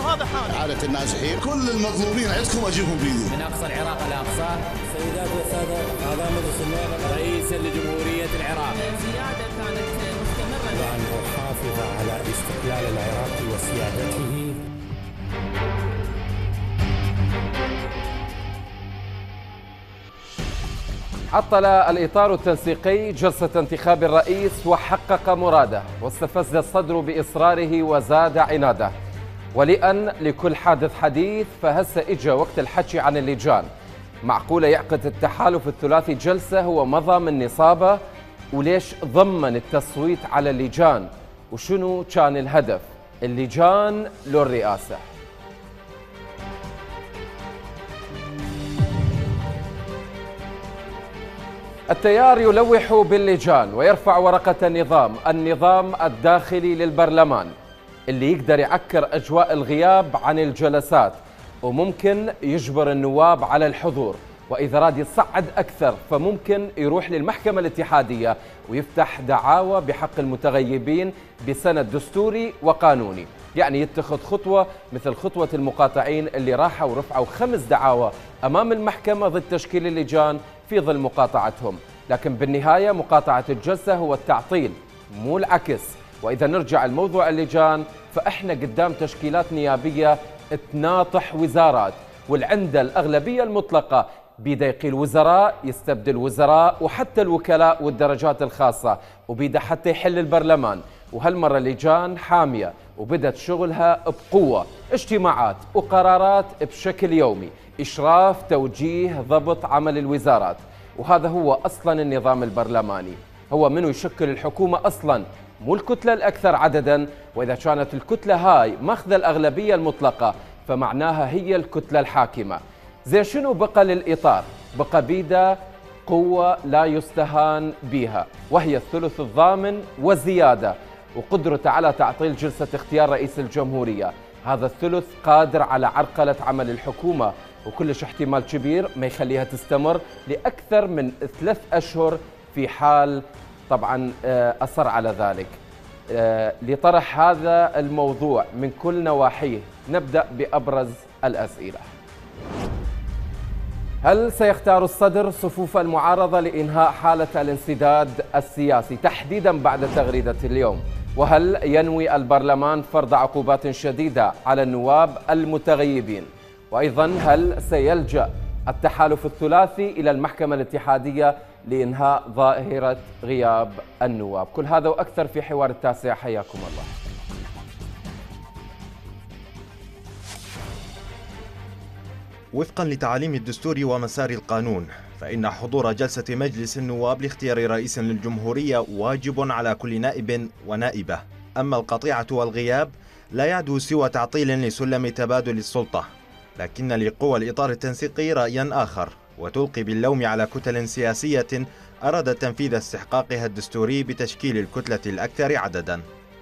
وهذا حال عادة الناجحين. كل المطلوبين عندكم أجيبهم بيدي. من أقصى العراق إلى أقصاه. سيدات وسادة أعضاء مجلس النواب، رئيسا لجمهورية العراق. الزيادة كانت مستمرة. وأن أحافظ على استقلال العراق وسيادته. عطل الإطار التنسيقي جلسة انتخاب الرئيس وحقق مراده، واستفز الصدر بإصراره وزاد عناده. ولأن لكل حادث حديث، فهسه إجا وقت الحكي عن اللجان. معقولة يعقد التحالف الثلاثي جلسة هو مضى من نصابه؟ وليش ضمن التصويت على اللجان؟ وشنو كان الهدف؟ اللجان لو الرئاسة؟ التيار يلوح باللجان ويرفع ورقة النظام الداخلي للبرلمان اللي يقدر يعكر أجواء الغياب عن الجلسات، وممكن يجبر النواب على الحضور، وإذا راد يصعد أكثر فممكن يروح للمحكمة الاتحادية ويفتح دعاوى بحق المتغيبين بسند دستوري وقانوني. يعني يتخذ خطوة مثل خطوة المقاطعين اللي راحوا ورفعوا 5 دعاوى أمام المحكمة ضد تشكيل اللجان في ظل مقاطعتهم. لكن بالنهاية مقاطعة الجلسة هو التعطيل مو العكس. وإذا نرجع لموضوع اللجان، فإحنا قدام تشكيلات نيابية تناطح وزارات، والعنده الأغلبية المطلقة بيده يقيل وزراء، يستبدل وزراء، وحتى الوكلاء والدرجات الخاصة، وبيده حتى يحل البرلمان. وهالمرة اللجان حامية وبدت شغلها بقوة، اجتماعات وقرارات بشكل يومي، إشراف، توجيه، ضبط عمل الوزارات. وهذا هو أصلا النظام البرلماني، هو منو يشكل الحكومة أصلا، مو الكتلة الأكثر عددا. وإذا كانت الكتلة هاي ماخذة الأغلبية المطلقة فمعناها هي الكتلة الحاكمة. زين شنو بقى للإطار؟ بقى بيده قوة لا يستهان بها، وهي الثلث الضامن وزيادة، وقدرته على تعطيل جلسة اختيار رئيس الجمهورية. هذا الثلث قادر على عرقلة عمل الحكومة، وكلش احتمال كبير ما يخليها تستمر لأكثر من 3 أشهر في حال طبعا أصر على ذلك. لطرح هذا الموضوع من كل نواحيه نبدأ بأبرز الأسئلة. هل سيختار الصدر صفوف المعارضة لإنهاء حالة الانسداد السياسي تحديدا بعد تغريدة اليوم؟ وهل ينوي البرلمان فرض عقوبات شديدة على النواب المتغيبين؟ وأيضا هل سيلجأ التحالف الثلاثي إلى المحكمة الاتحادية لإنهاء ظاهرة غياب النواب؟ كل هذا وأكثر في حوار التاسع، حياكم الله. وفقا لتعاليم الدستور ومسار القانون، فإن حضور جلسة مجلس النواب لاختيار رئيس للجمهورية واجب على كل نائب ونائبة. أما القطيعة والغياب لا يعدو سوى تعطيل لسلم تبادل السلطة، لكن لقوى الإطار التنسيقي رأيا آخر، وتلقي باللوم على كتل سياسية أرادت تنفيذ استحقاقها الدستوري بتشكيل الكتلة الأكثر عددا.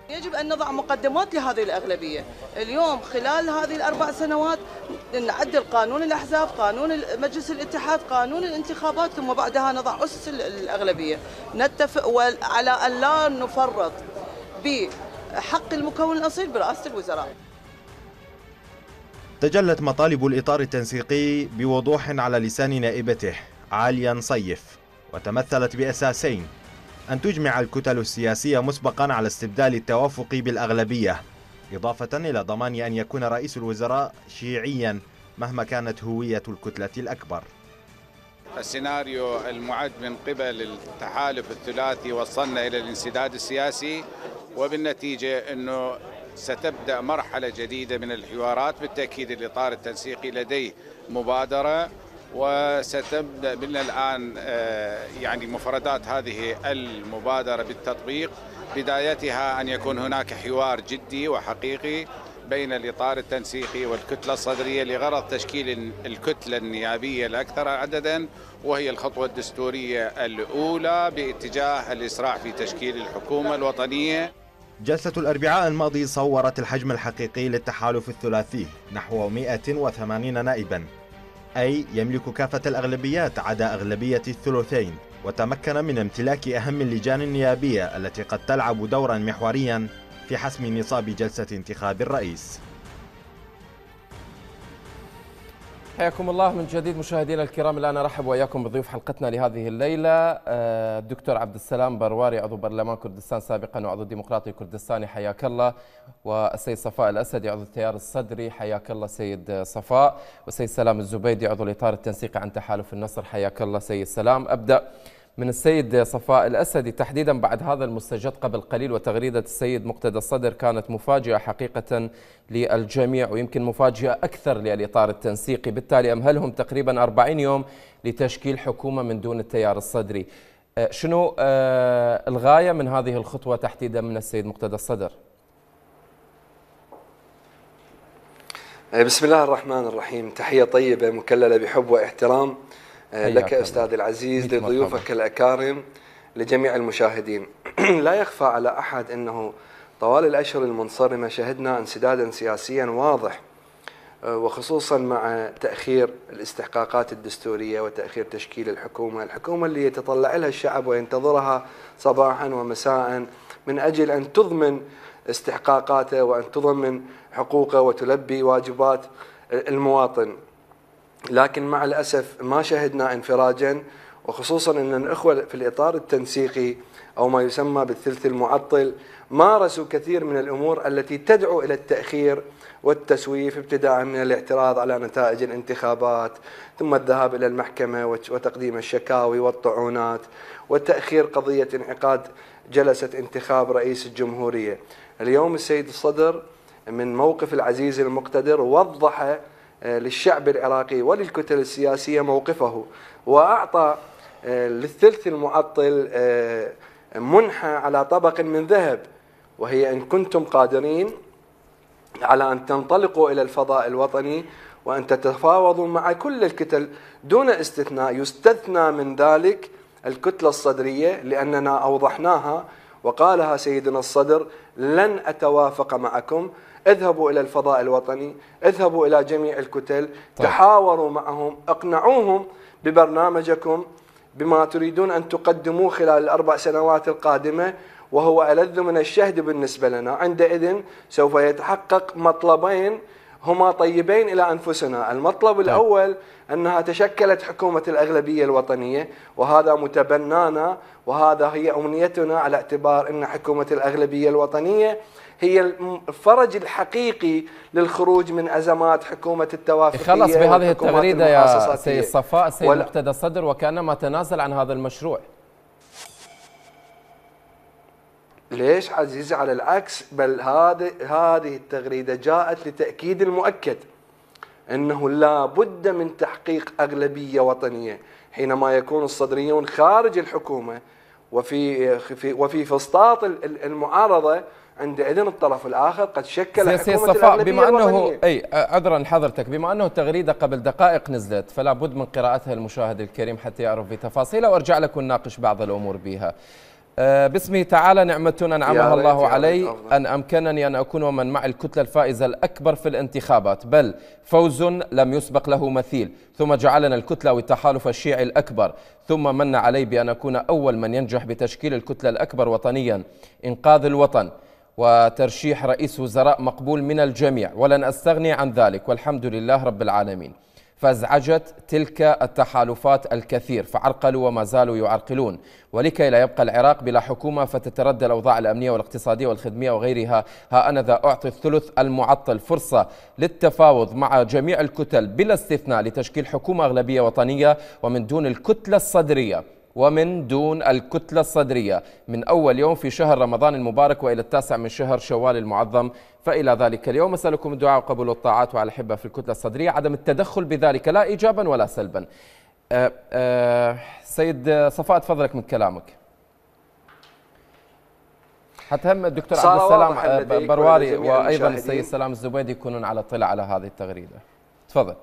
يجب أن نضع مقدمات لهذه الأغلبية. اليوم خلال هذه ال4 سنوات نعدل قانون الأحزاب، قانون مجلس الاتحاد، قانون الانتخابات، ثم بعدها نضع أسس الأغلبية. نتفق على أن لا نفرط بحق المكون الأصيل برئاسة الوزراء. تجلت مطالب الإطار التنسيقي بوضوح على لسان نائبته عالية نصيف، وتمثلت بأساسين: أن تجمع الكتل السياسية مسبقا على استبدال التوافق بالأغلبية، إضافة إلى ضمان أن يكون رئيس الوزراء شيعيا مهما كانت هوية الكتلة الأكبر. السيناريو المعد من قبل التحالف الثلاثي وصلنا إلى الانسداد السياسي، وبالنتيجة أنه ستبدأ مرحلة جديدة من الحوارات. بالتأكيد الإطار التنسيقي لديه مبادرة، وستبدأ بنا الآن يعني مفردات هذه المبادرة بالتطبيق. بدايتها أن يكون هناك حوار جدي وحقيقي بين الإطار التنسيقي والكتلة الصدرية لغرض تشكيل الكتلة النيابية الأكثر عددا، وهي الخطوة الدستورية الأولى باتجاه الإسراع في تشكيل الحكومة الوطنية. جلسة الأربعاء الماضي صورت الحجم الحقيقي للتحالف الثلاثي نحو 180 نائبا، أي يملك كافة الأغلبيات عدا أغلبية الثلثين، وتمكن من امتلاك أهم اللجان النيابية التي قد تلعب دورا محوريا في حسم نصاب جلسة انتخاب الرئيس. حياكم الله من جديد مشاهدينا الكرام. الآن أرحب وإياكم بضيوف حلقتنا لهذه الليلة الدكتور عبد السلام برواري عضو برلمان كردستان سابقا وعضو الديمقراطي الكردستاني حياك الله، والسيد صفاء الأسدي عضو التيار الصدري حياك الله سيد صفاء، والسيد سلام الزبيدي عضو الإطار التنسيقي عن تحالف النصر حياك الله سيد سلام. أبدأ من السيد صفاء الأسدي تحديدا بعد هذا المستجد قبل قليل وتغريدة السيد مقتدى الصدر كانت مفاجئة حقيقة للجميع ويمكن مفاجئة أكثر للإطار التنسيقي، بالتالي أمهلهم تقريبا 40 يوم لتشكيل حكومة من دون التيار الصدري. شنو الغاية من هذه الخطوة تحديدا من السيد مقتدى الصدر؟ بسم الله الرحمن الرحيم، تحية طيبة مكللة بحب واحترام لك أستاذ العزيز، لضيوفك الأكارم، لجميع المشاهدين. لا يخفى على أحد أنه طوال الأشهر المنصرمة شهدنا انسدادا سياسيا واضح، وخصوصا مع تأخير الاستحقاقات الدستورية وتأخير تشكيل الحكومة اللي يتطلع لها الشعب وينتظرها صباحا ومساء من أجل أن تضمن استحقاقاته وأن تضمن حقوقه وتلبي واجبات المواطن. لكن مع الأسف ما شهدنا انفراجا، وخصوصا أن الأخوة في الإطار التنسيقي أو ما يسمى بالثلث المعطل مارسوا كثير من الأمور التي تدعو إلى التأخير والتسويف، ابتداء من الاعتراض على نتائج الانتخابات ثم الذهاب إلى المحكمة وتقديم الشكاوي والطعونات وتأخير قضية انعقاد جلسة انتخاب رئيس الجمهورية. اليوم السيد الصدر من موقف العزيز المقتدر وضح للشعب العراقي وللكتل السياسية موقفه، وأعطى للثلث المعطل منحة على طبق من ذهب، وهي إن كنتم قادرين على أن تنطلقوا إلى الفضاء الوطني وأن تتفاوضوا مع كل الكتل دون استثناء، يستثنى من ذلك الكتلة الصدرية، لأننا أوضحناها وقالها سيدنا الصدر: لن أتوافق معكم، اذهبوا إلى الفضاء الوطني، اذهبوا إلى جميع الكتل، تحاوروا معهم، اقنعوهم ببرنامجكم بما تريدون أن تقدموه خلال ال4 سنوات القادمة، وهو ألذ من الشهد بالنسبة لنا. عندئذ سوف يتحقق مطلبين هما طيبين إلى أنفسنا. المطلب الأول أنها تشكلت حكومة الأغلبية الوطنية، وهذا متبنانا، وهذا هي أمنيتنا، على اعتبار أن حكومة الأغلبية الوطنية هي الفرج الحقيقي للخروج من أزمات حكومة التوافقية. خلص بهذه التغريدة يا سيد صفاء السيد مقتدى الصدر وكأنما تنازل عن هذا المشروع. ليش عزيزي؟ على العكس، بل هذه التغريدة جاءت لتأكيد المؤكد أنه لا بد من تحقيق أغلبية وطنية حينما يكون الصدريون خارج الحكومة وفي فسطاط المعارضة. عندئذ الطرف الآخر قد شكل حكومة الأغلبية الوطنية. عذرا لحضرتك، بما أنه تغريدة قبل دقائق نزلت فلا بد من قراءتها المشاهد الكريم حتى يعرف بتفاصيلها، وارجع لك ونناقش بعض الأمور بها. باسمه تعالى نعمة أنعمها الله علي أن أمكنني أن أكون من مع الكتلة الفائزة الأكبر في الانتخابات، بل فوز لم يسبق له مثيل، ثم جعلنا الكتلة والتحالف الشيعي الأكبر، ثم من علي بأن أكون أول من ينجح بتشكيل الكتلة الأكبر وطنيا، إنقاذ الوطن وترشيح رئيس وزراء مقبول من الجميع، ولن أستغني عن ذلك والحمد لله رب العالمين. فازعجت تلك التحالفات الكثير فعرقلوا وما زالوا يعرقلون، ولكي لا يبقى العراق بلا حكومة فتتردى الأوضاع الأمنية والاقتصادية والخدمية وغيرها، ها أنا ذا أعطي الثلث المعطل فرصة للتفاوض مع جميع الكتل بلا استثناء لتشكيل حكومة أغلبية وطنية ومن دون الكتلة الصدرية من أول يوم في شهر رمضان المبارك وإلى 9 من شهر شوال المعظم فإلى ذلك اليوم. أسألكم الدعاء وقبول الطاعات وعلى الأحبة في الكتلة الصدرية عدم التدخل بذلك لا إيجابا ولا سلبا. سيد صفاء تفضلك من كلامك. حتى هم الدكتور عبد السلام برواري وأيضا السيد سلام الزبيدي يكونون على اطلاع على هذه التغريدة. تفضل.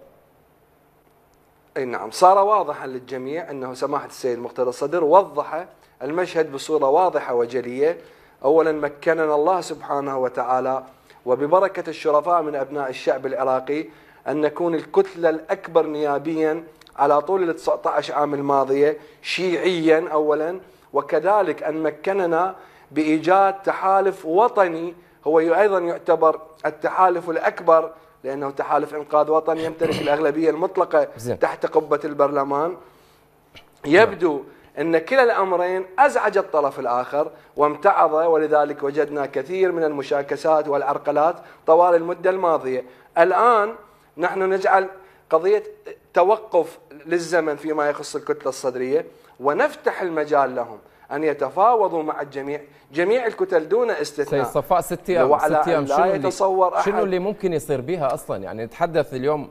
أي نعم، صار واضحا للجميع أنه سماحة السيد مقتدى الصدر وضح المشهد بصورة واضحة وجلية. أولا مكننا الله سبحانه وتعالى وببركة الشرفاء من أبناء الشعب العراقي أن نكون الكتلة الأكبر نيابيا على طول ال 19 عام الماضية شيعيا أولا، وكذلك أن مكننا بإيجاد تحالف وطني هو أيضا يعتبر التحالف الأكبر لأنه تحالف إنقاذ وطن يمتلك الأغلبية المطلقة تحت قبة البرلمان. يبدو أن كلا الأمرين أزعج الطرف الآخر وامتعض، ولذلك وجدنا كثير من المشاكسات والعرقلات طوال المدة الماضية. الآن نحن نجعل قضية توقف للزمن فيما يخص الكتلة الصدرية ونفتح المجال لهم أن يتفاوضوا مع الجميع، جميع الكتل دون استثناء. سيد صفاء 6 أيام شنو اللي ممكن يصير بها أصلا؟ يعني نتحدث اليوم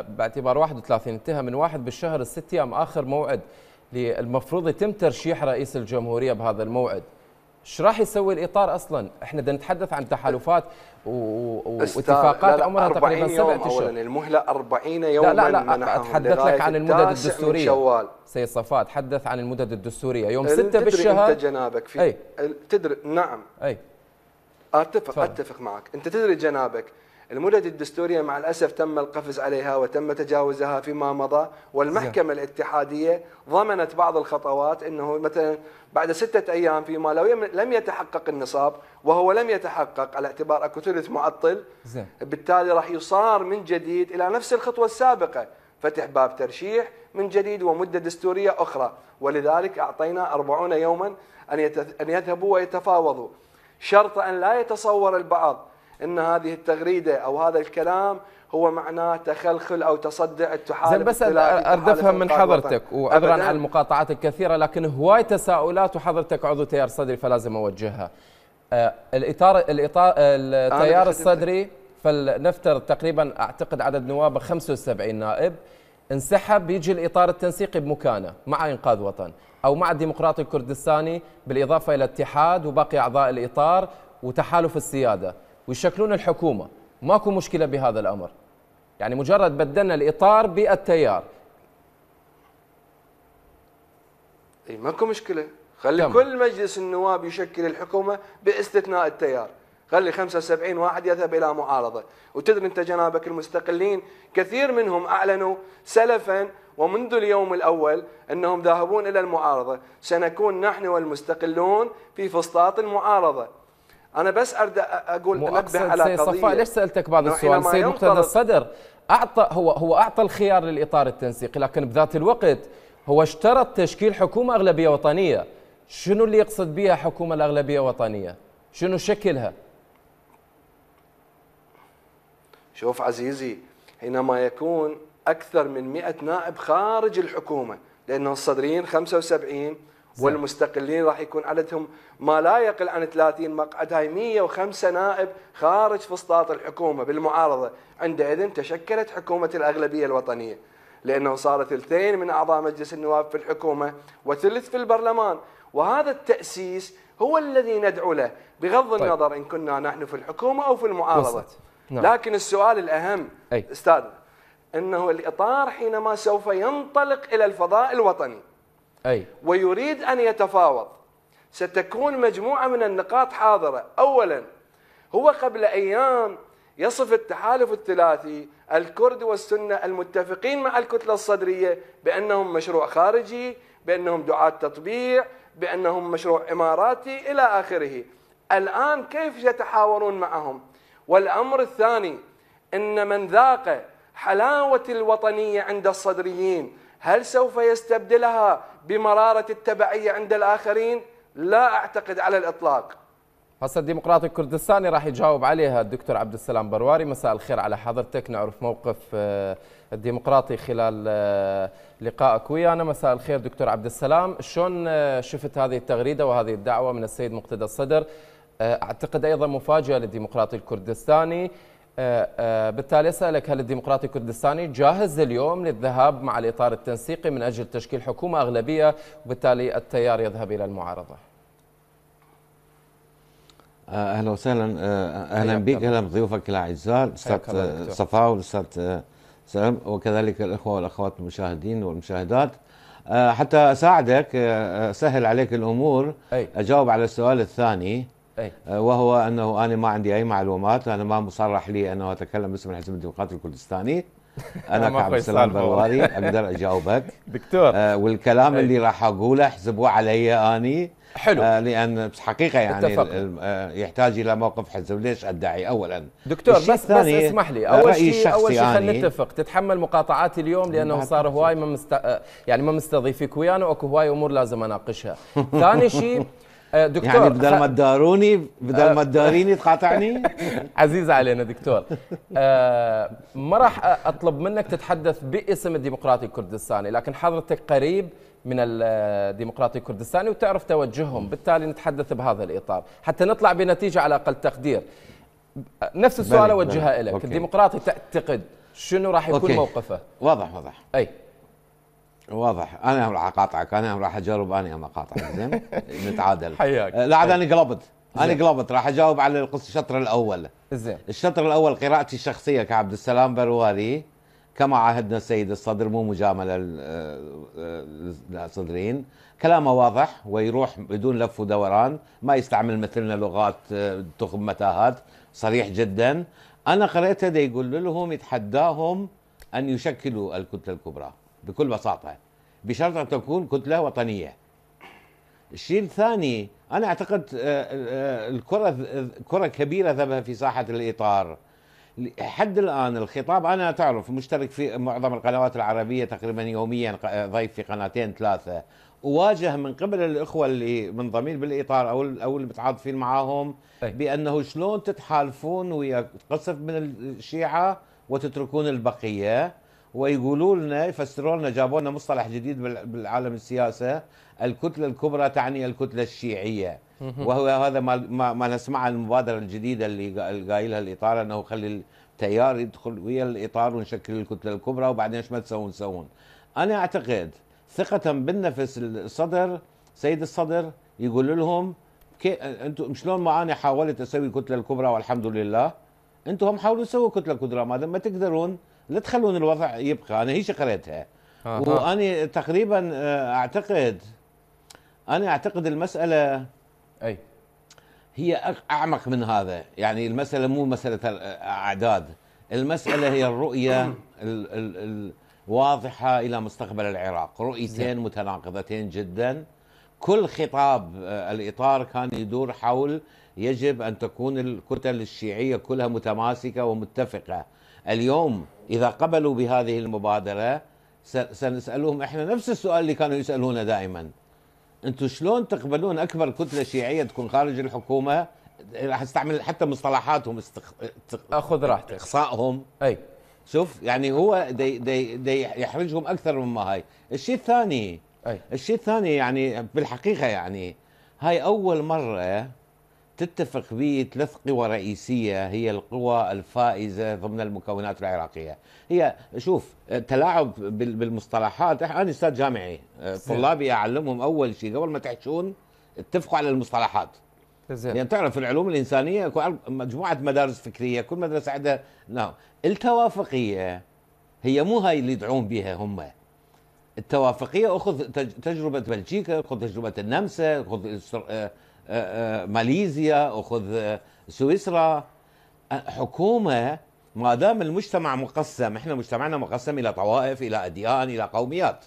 باعتبار 31 انتهى من 1 بالشهر، ال6 أيام آخر موعد المفروض يتم ترشيح رئيس الجمهورية بهذا الموعد. ايش راح يسوي الإطار أصلا؟ احنا بدنا نتحدث عن تحالفات واتفاقات عمرها تقريبا 7 أشهر. أولا المهلة 40 يوما. لا أتحدث لك عن المدد الدستورية. سيد صفاء أتحدث عن المدد الدستورية يوم 6 بالشهر. أنت جنابك في تدري. نعم أتفق معك. أنت تدري جنابك المدد الدستورية مع الأسف تم القفز عليها وتم تجاوزها فيما مضى، والمحكمة الاتحادية ضمنت بعض الخطوات أنه مثلا بعد 6 أيام فيما لو لم يتحقق النصاب، وهو لم يتحقق على اعتبار أكو ثلث معطل، بالتالي راح يصار من جديد إلى نفس الخطوة السابقة، فتح باب ترشيح من جديد ومدة دستورية أخرى. ولذلك أعطينا 40 يوما أن يذهبوا ويتفاوضوا، شرط أن لا يتصور البعض أن هذه التغريدة أو هذا الكلام هو معناه تخلخل أو تصدع التحالف. بس أريد أفهم من حضرتك، وعذرا عن المقاطعات الكثيرة، لكن هواي تساؤلات وحضرتك عضو تيار صدري فلازم أوجهها. التيار الصدري فلنفترض تقريبا أعتقد عدد نوابه 75 نائب، انسحب، يجي الإطار التنسيقي بمكانه مع إنقاذ وطن أو مع الديمقراطي الكردستاني بالإضافة إلى الاتحاد وباقي أعضاء الإطار وتحالف السيادة، ويشكلون الحكومة. ماكو مشكلة بهذا الأمر، يعني مجرد بدلنا الإطار بالتيار. ماكو مشكلة، خلي كل مجلس النواب يشكل الحكومة باستثناء التيار، خلي 75 واحد يذهب إلى معارضة. وتدري أنت جنابك المستقلين كثير منهم أعلنوا سلفا ومنذ اليوم الأول أنهم ذاهبون إلى المعارضة. سنكون نحن والمستقلون في فسطاط المعارضة. أنا بس أريد أقول أنبه على قضية. ليش سألتك بعض السؤال؟ سيد مقتدى الصدر هو أعطى الخيار للإطار التنسيقي، لكن بذات الوقت هو اشترط تشكيل حكومة أغلبية وطنية. شنو اللي يقصد بها حكومة الأغلبية وطنية؟ شنو شكلها؟ شوف عزيزي، حينما يكون أكثر من 100 نائب خارج الحكومة، لأنه الصدريين 75 والمستقلين راح يكون عددهم ما لا يقل عن 30 مقعد، هاي 105 نائب خارج فسطاط الحكومة بالمعارضة. عندئذ تشكلت حكومة الأغلبية الوطنية، لأنه صار 2 من أعضاء مجلس النواب في الحكومة وثلث في البرلمان. وهذا التأسيس هو الذي ندعو له بغض النظر إن كنا نحن في الحكومة أو في المعارضة. لكن السؤال الأهم أستاذ أنه الإطار حينما سوف ينطلق إلى الفضاء الوطني ويريد أن يتفاوض، ستكون مجموعة من النقاط حاضرة. أولا، هو قبل أيام يصف التحالف الثلاثي الكرد والسنة المتفقين مع الكتلة الصدرية بأنهم مشروع خارجي، بأنهم دعاة تطبيع، بأنهم مشروع إماراتي إلى آخره. الآن كيف يتحاورون معهم؟ والأمر الثاني، إن من ذاق حلاوة الوطنية عند الصدريين هل سوف يستبدلها بمرارة التبعية عند الآخرين؟ لا أعتقد على الإطلاق. هسه الديمقراطي الكردستاني راح يجاوب عليها الدكتور عبد السلام برواري. مساء الخير على حضرتك، نعرف موقف الديمقراطي خلال لقائك ويانا. مساء الخير دكتور عبد السلام، شلون شفت هذه التغريدة وهذه الدعوة من السيد مقتدى الصدر؟ أعتقد أيضا مفاجأة للديمقراطي الكردستاني. بالتالي أسألك، هل الديمقراطي الكردستاني جاهز اليوم للذهاب مع الإطار التنسيقي من أجل تشكيل حكومة أغلبية وبالتالي التيار يذهب إلى المعارضة؟ أهلا وسهلا، أهلا بك، أهلا بضيوفك الأعزاء الأستاذ صفاء والأستاذ سلام، وكذلك الأخوة والأخوات المشاهدين والمشاهدات. حتى أساعدك أسهل عليك الأمور، أجاوب على السؤال الثاني، وهو أنه أنا ما عندي أي معلومات، أنا ما مصرح لي أنه أتكلم باسم الحزب الديمقراطي الكردستاني. انا كعبد السلام برواري اقدر اجاوبك دكتور. والكلام اللي راح اقوله احسبوه علي اني حلو. لان حقيقه يعني يحتاج الى موقف حزب. ليش ادعي؟ اولا دكتور بس اسمح لي، اول شيء خلينا نتفق، تتحمل مقاطعاتي اليوم لانه صار هواي ما مستضيفك ويانا، واكو هواي امور لازم اناقشها. ثاني شيء دكتور، يعني بدل ما تداريني تقاطعني. عزيز علينا دكتور. ما راح اطلب منك تتحدث باسم الديمقراطي الكردستاني، لكن حضرتك قريب من الديمقراطي الكردستاني وتعرف توجههم، بالتالي نتحدث بهذا الاطار حتى نطلع بنتيجه على اقل تقدير. نفس السؤال اوجهها لك. الديمقراطي تعتقد شنو راح يكون موقفه؟ واضح اي واضح. انا راح اقاطعك، انا راح اجرب، انا اقاطعك. زين نتعادل. حياك. لا عاد انا قلبت راح اجاوب على الشطر الاول. زين. الشطر الاول قراءتي الشخصيه كعبد السلام برواري كما عاهدنا السيد الصدر، مو مجامله للصدرين. كلامه واضح ويروح بدون لف ودوران، ما يستعمل مثلنا لغات تخم متاهات، صريح جدا. انا قرأته دا يقول لهم يتحداهم ان يشكلوا الكتله الكبرى بكل بساطه، بشرط ان تكون كتله وطنيه. الشيء الثاني، انا اعتقد كره كبيره ذبها في ساحه الاطار. حد الان الخطاب، انا تعرف مشترك في معظم القنوات العربيه تقريبا يوميا، ضيف في قناتين ثلاثه، اواجه من قبل الاخوه اللي منضمين بالاطار او المتعاطفين معاهم بانه شلون تتحالفون ويا قصف من الشيعه وتتركون البقيه، ويقولوا لنا يفسرون لنا، جابوا لنا مصطلح جديد بالعالم السياسه، الكتله الكبرى تعني الكتله الشيعيه، وهو هذا ما نسمعه المبادره الجديده اللي قايلها الاطار، انه خلي التيار يدخل ويا الاطار ونشكل الكتله الكبرى وبعدين ايش ما تسوون. انا اعتقد ثقه بالنفس الصدر، سيد الصدر يقول لهم انتم شلون ما انا حاولت اسوي الكتله الكبرى والحمد لله، انتم هم حاولوا تسووا كتله كبرى، ما دام ما تقدرون لا تخلون الوضع يبقى. انا هيك قريتها. وانا تقريبا اعتقد المساله هي اعمق من هذا. يعني المساله مو مساله اعداد، المساله هي الرؤيه الواضحه الى مستقبل العراق، رؤيتين متناقضتين جدا. كل خطاب الاطار كان يدور حول يجب ان تكون الكتل الشيعيه كلها متماسكه ومتفقه. اليوم إذا قبلوا بهذه المبادرة سنسألهم إحنا نفس السؤال اللي كانوا يسألونه دائما، أنتم شلون تقبلون أكبر كتلة شيعية تكون خارج الحكومة؟ راح استعمل حتى مصطلحاتهم أخذ راحتك، إقصائهم. شوف يعني هو دي يحرجهم أكثر مما هاي. الشيء الثاني يعني بالحقيقة يعني هاي أول مرة تتفق به 3 قوى رئيسية هي القوى الفائزة ضمن المكونات العراقية. هي شوف تلاعب بالمصطلحات. أنا أستاذ جامعي، طلابي أعلمهم أول شيء قبل ما تحشون اتفقوا على المصطلحات. يعني تعرف في العلوم الإنسانية مجموعة مدارس فكرية، كل مدرسة عندها التوافقية هي مو هاي اللي يدعون بها هم. التوافقية أخذ تجربة بلجيكا، أخذ تجربة النمسا، أخذ ماليزيا، أخذ سويسرا. حكومة ما دام المجتمع مقسم، احنا مجتمعنا مقسم إلى طوائف، إلى أديان، إلى قوميات،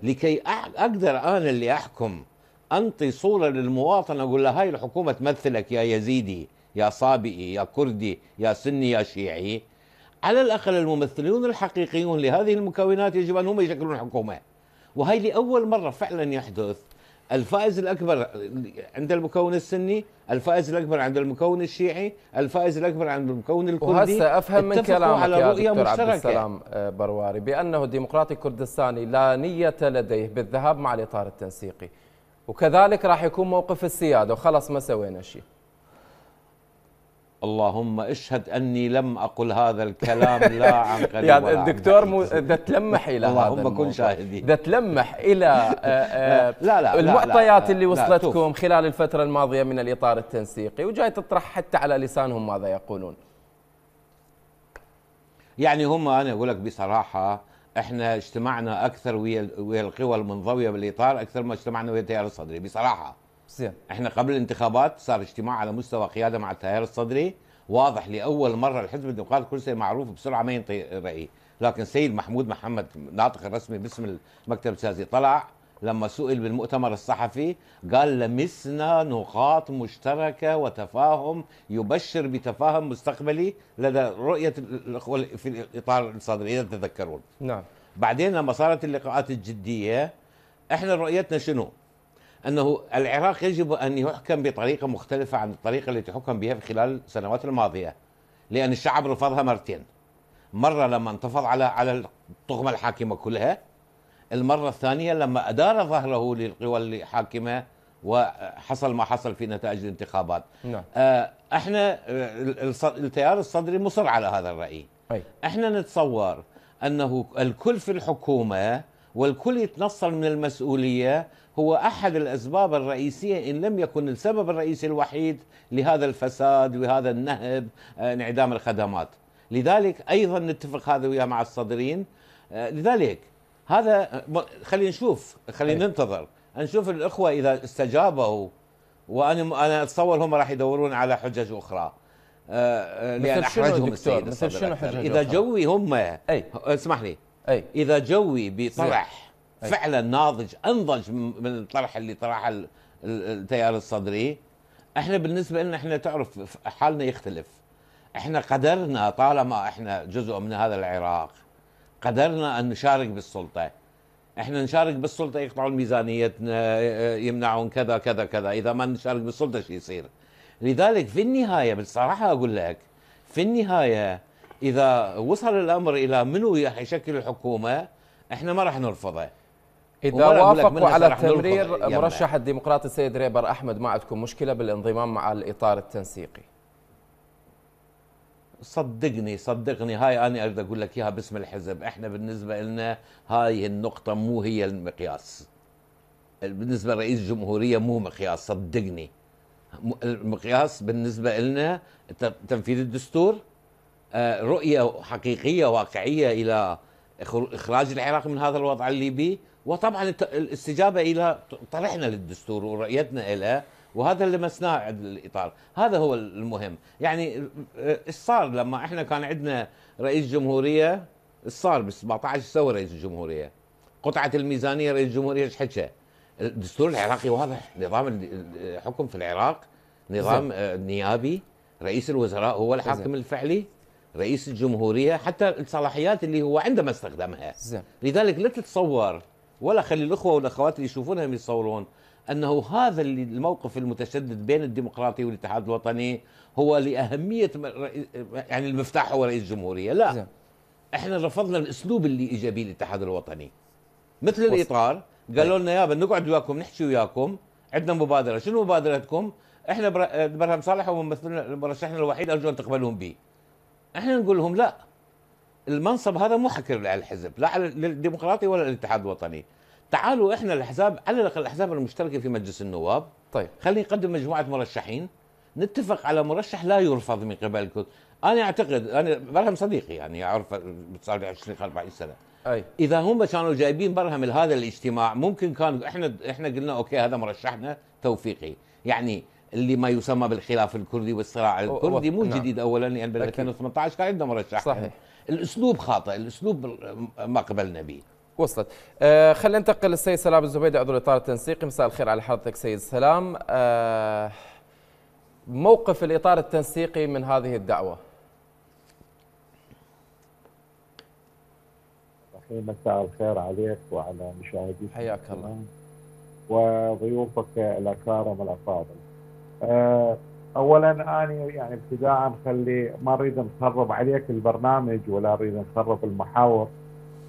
لكي أقدر أنا اللي أحكم أنطي صورة للمواطن، أقول له هاي الحكومة تمثلك يا يزيدي، يا صابئي، يا كردي، يا سني، يا شيعي. على الأقل الممثلون الحقيقيون لهذه المكونات يجب أن هم يشكلون حكومة. وهي لأول مرة فعلا يحدث. الفائز الأكبر عند المكون السني، الفائز الأكبر عند المكون الشيعي، الفائز الأكبر عند المكون الكردي. وهسه أفهم من كلامك يا دكتور عبد السلام برواري بأنه الديمقراطي الكردستاني لا نية لديه بالذهاب مع الإطار التنسيقي، وكذلك راح يكون موقف السيادة وخلص ما سوينا شيء. اللهم اشهد اني لم اقل هذا الكلام لا عن قريب. يعني الدكتور ده تلمح الى هذا اللهم كن شاهدي، ده تلمح الى المعطيات اللي وصلتكم خلال الفتره الماضيه من الاطار التنسيقي، وجاي تطرح حتى على لسانهم ماذا يقولون. يعني هم انا اقول لك بصراحه احنا اجتمعنا اكثر ويا القوى المنضويه بالاطار اكثر ما اجتمعنا ويا التيار الصدري بصراحه. زين. احنا قبل الانتخابات صار اجتماع على مستوى قياده مع التيار الصدري، واضح لأول مرة الحزب الديمقراطي كل شيء معروف بسرعة ما ينطي رأيه، لكن سيد محمود محمد ناطق الرسمي باسم المكتب السياسي طلع لما سئل بالمؤتمر الصحفي قال لمسنا نقاط مشتركة وتفاهم يبشر بتفاهم مستقبلي لدى رؤية الأخوة في الإطار الصدري إذا تتذكرون. نعم. بعدين لما صارت اللقاءات الجدية احنا رؤيتنا شنو؟ أنه العراق يجب أن يحكم بطريقة مختلفة عن الطريقة التي حكم بها في خلال السنوات الماضية، لأن الشعب رفضها مرتين. مرة لما انتفض على الطغمة الحاكمة كلها، المرة الثانية لما أدار ظهره للقوى الحاكمة وحصل ما حصل في نتائج الانتخابات. نعم. احنا التيار الصدري مصر على هذا الرأي. احنا نتصور أنه الكل في الحكومة والكل يتنصل من المسؤولية هو أحد الأسباب الرئيسية إن لم يكن السبب الرئيسي الوحيد لهذا الفساد وهذا النهب، انعدام الخدمات. لذلك أيضا نتفق هذا وياه مع الصدريين. لذلك هذا خلينا نشوف، خلينا ننتظر نشوف الأخوة إذا استجابوا، وأنا أتصور هم راح يدورون على حجج أخرى لأن أحرجهم السيد الصدر. إذا جوي هم اسمح لي إذا جوي بطرح فعلا ناضج أنضج من الطرح اللي طرحه التيار الصدري، احنا بالنسبة لنا احنا تعرف حالنا يختلف. احنا قدرنا طالما احنا جزء من هذا العراق قدرنا أن نشارك بالسلطة. احنا نشارك بالسلطة يقطعون ميزانيتنا، يمنعون كذا كذا كذا، إذا ما نشارك بالسلطة شو يصير؟ لذلك في النهاية بالصراحة أقول لك في النهاية إذا وصل الأمر إلى منو يشكل الحكومة احنا ما راح نرفضه. إذا وافقوا على تمرير مرشح الديمقراطي السيد ريبر أحمد ما عندكم مشكلة بالانضمام مع الإطار التنسيقي؟ صدقني هاي أنا أريد أقول لك إياها باسم الحزب. إحنا بالنسبة لنا هاي النقطة مو هي المقياس. بالنسبة لرئيس الجمهورية مو مقياس، صدقني. المقياس بالنسبة لنا تنفيذ الدستور، رؤية حقيقية واقعية إلى إخراج العراق من هذا الوضع الليبي، وطبعا الاستجابة إلى طرحنا للدستور ورؤيتنا إليه، وهذا اللي مسناه عند الإطار. هذا هو المهم. يعني صار لما احنا كان عندنا رئيس جمهورية صار ب 17 سوى رئيس الجمهورية، قطعة الميزانية رئيس الجمهورية ايش حكى؟ الدستور العراقي واضح، نظام الحكم في العراق نظام نيابي، رئيس الوزراء هو الحاكم الفعلي، رئيس الجمهورية حتى الصلاحيات اللي هو عنده ما استخدمها. لذلك لا تتصور ولا خلي الأخوة والأخوات اللي يشوفونهم يتصورون أنه هذا اللي الموقف المتشدد بين الديمقراطي والاتحاد الوطني هو لأهمية يعني المفتاح هو رئيس الجمهورية. لا، احنا رفضنا الأسلوب اللي إجا به الاتحاد الوطني مثل الإطار. قالوا لنا يابا نقعد وياكم نحكي وياكم، عندنا مبادرة. شنو مبادرتكم؟ احنا برهم صالح هو ممثلنا مرشحنا الوحيد، أرجو أن تقبلون به. احنا نقول لهم لا، المنصب هذا مو حكر على الحزب، لا على الديمقراطي ولا الاتحاد الوطني. تعالوا احنا الاحزاب، على الاقل الاحزاب المشتركه في مجلس النواب، طيب خلينا نقدم مجموعه مرشحين، نتفق على مرشح لا يرفض من قبل الكل. انا اعتقد انا برهم صديقي يعني اعرف صار لي 20 24 سنه. اذا هم كانوا جايبين برهم لهذا الاجتماع ممكن كان احنا قلنا اوكي هذا مرشحنا توفيقي. يعني اللي ما يسمى بالخلاف الكردي والصراع الكردي مو جديد اولا، يعني بال 2018 كان عندنا مرشح. صحيح. الاسلوب خاطئ، الاسلوب ما قبلنا به. وصلت. خلينا ننتقل للسيد سلام الزبيدي عضو الاطار التنسيقي. مساء الخير على حضرتك سيد سلام. موقف الاطار التنسيقي من هذه الدعوه؟ مساء الخير عليك وعلى مشاهديك، حياك الله، وضيوفك الاكارم الافاضل. اولا انا يعني ابتداء خلي ما نريد نخرب عليك البرنامج ولا نريد نخرب المحاور،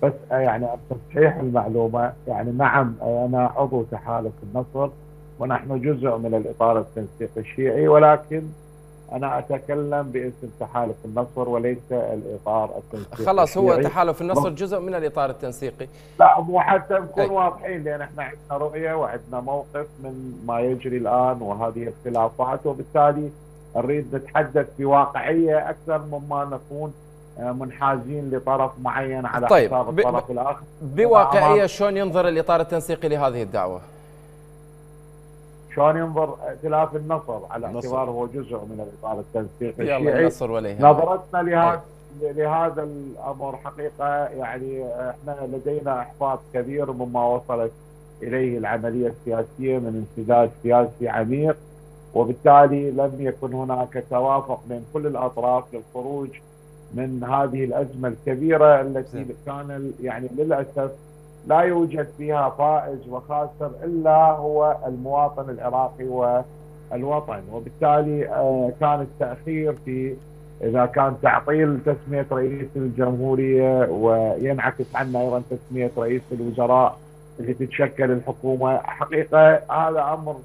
بس يعني تصحيح المعلومه. يعني نعم انا عضو تحالف النصر ونحن جزء من الاطار التنسيقي الشيعي، ولكن أنا أتكلم باسم تحالف النصر وليس الإطار التنسيقي. خلاص هو تحالف النصر جزء من الإطار التنسيقي. لا مو حتى نكون واضحين، لأن احنا عندنا رؤية وعندنا موقف من ما يجري الآن وهذه الخلافات، وبالتالي نريد نتحدث بواقعية أكثر مما نكون منحازين لطرف معين على حساب الطرف الآخر. بواقعية شلون ينظر الإطار التنسيقي لهذه الدعوة؟ شلون ينظر ائتلاف النصر على اعتباره هو جزء من الاطار التنسيقي يلا النصر ولا يهمك. نظرتنا لهذا الامر حقيقه يعني احنا لدينا احباط كبير مما وصلت اليه العمليه السياسيه من انسداد سياسي عميق، وبالتالي لم يكن هناك توافق بين كل الاطراف للخروج من هذه الازمه الكبيره التي كان يعني للاسف لا يوجد فيها فائز وخاسر الا هو المواطن العراقي والوطن. وبالتالي كان التاخير في اذا كان تعطيل تسميه رئيس الجمهوريه وينعكس عنه ايضا تسميه رئيس الوزراء اللي تتشكل الحكومه، حقيقه هذا امر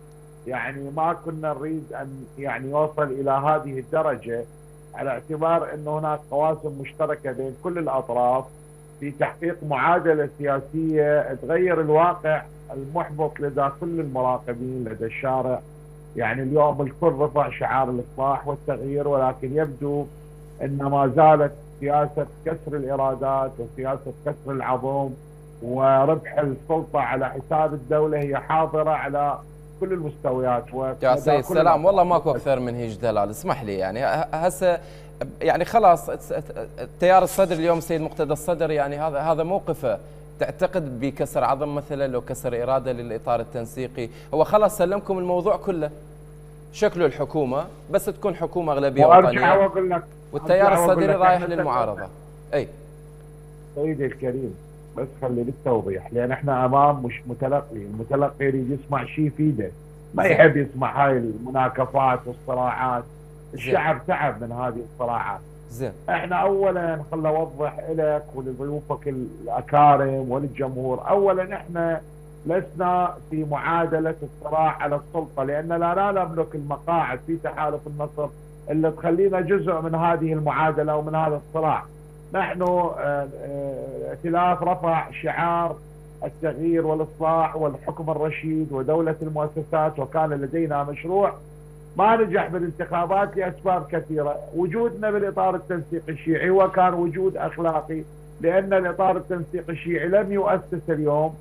يعني ما كنا نريد ان يعني يوصل الى هذه الدرجه، على اعتبار ان هناك قواسم مشتركه بين كل الاطراف في تحقيق معادله سياسيه تغير الواقع المحبط لدى كل المراقبين لدى الشارع. يعني اليوم الكل رفع شعار الاصلاح والتغيير، ولكن يبدو ان ما زالت سياسه كسر الارادات وسياسه كسر العظم وربح السلطه على حساب الدوله هي حاضره على كل المستويات. يا سيد سلام، والله ماكو اكثر من هيج دلال. اسمح لي يعني هسه يعني خلاص التيار الصدري اليوم السيد مقتدى الصدر يعني هذا موقفه. تعتقد بكسر عظم مثلا لو كسر اراده للاطار التنسيقي؟ هو خلاص سلمكم الموضوع كله، شكله الحكومه بس تكون حكومه اغلبيه وارجع واقول لك والتيار الصدري رايح للمعارضه. اي سيدي الكريم بس خلي للتوضيح، لان احنا امام مش متلقي، المتلقي يريد يسمع شيء يفيده، ما يحب يسمع هاي المناكفات والصراعات. الشعب تعب من هذه الصراعات. زين احنا اولا خل اوضح لك ولضيوفك الاكارم وللجمهور، اولا احنا لسنا في معادله الصراع على السلطه، لاننا لا نملك المقاعد في تحالف النصر اللي تخلينا جزء من هذه المعادله ومن هذا الصراع. نحن ائتلاف رفع شعار التغيير والاصلاح والحكم الرشيد ودوله المؤسسات، وكان لدينا مشروع ما نجح بالانتخابات لاسباب كثيره. وجودنا بالاطار التنسيقي الشيعي وكان وجود اخلاقي، لان الاطار التنسيقي الشيعي لم يؤسس اليوم.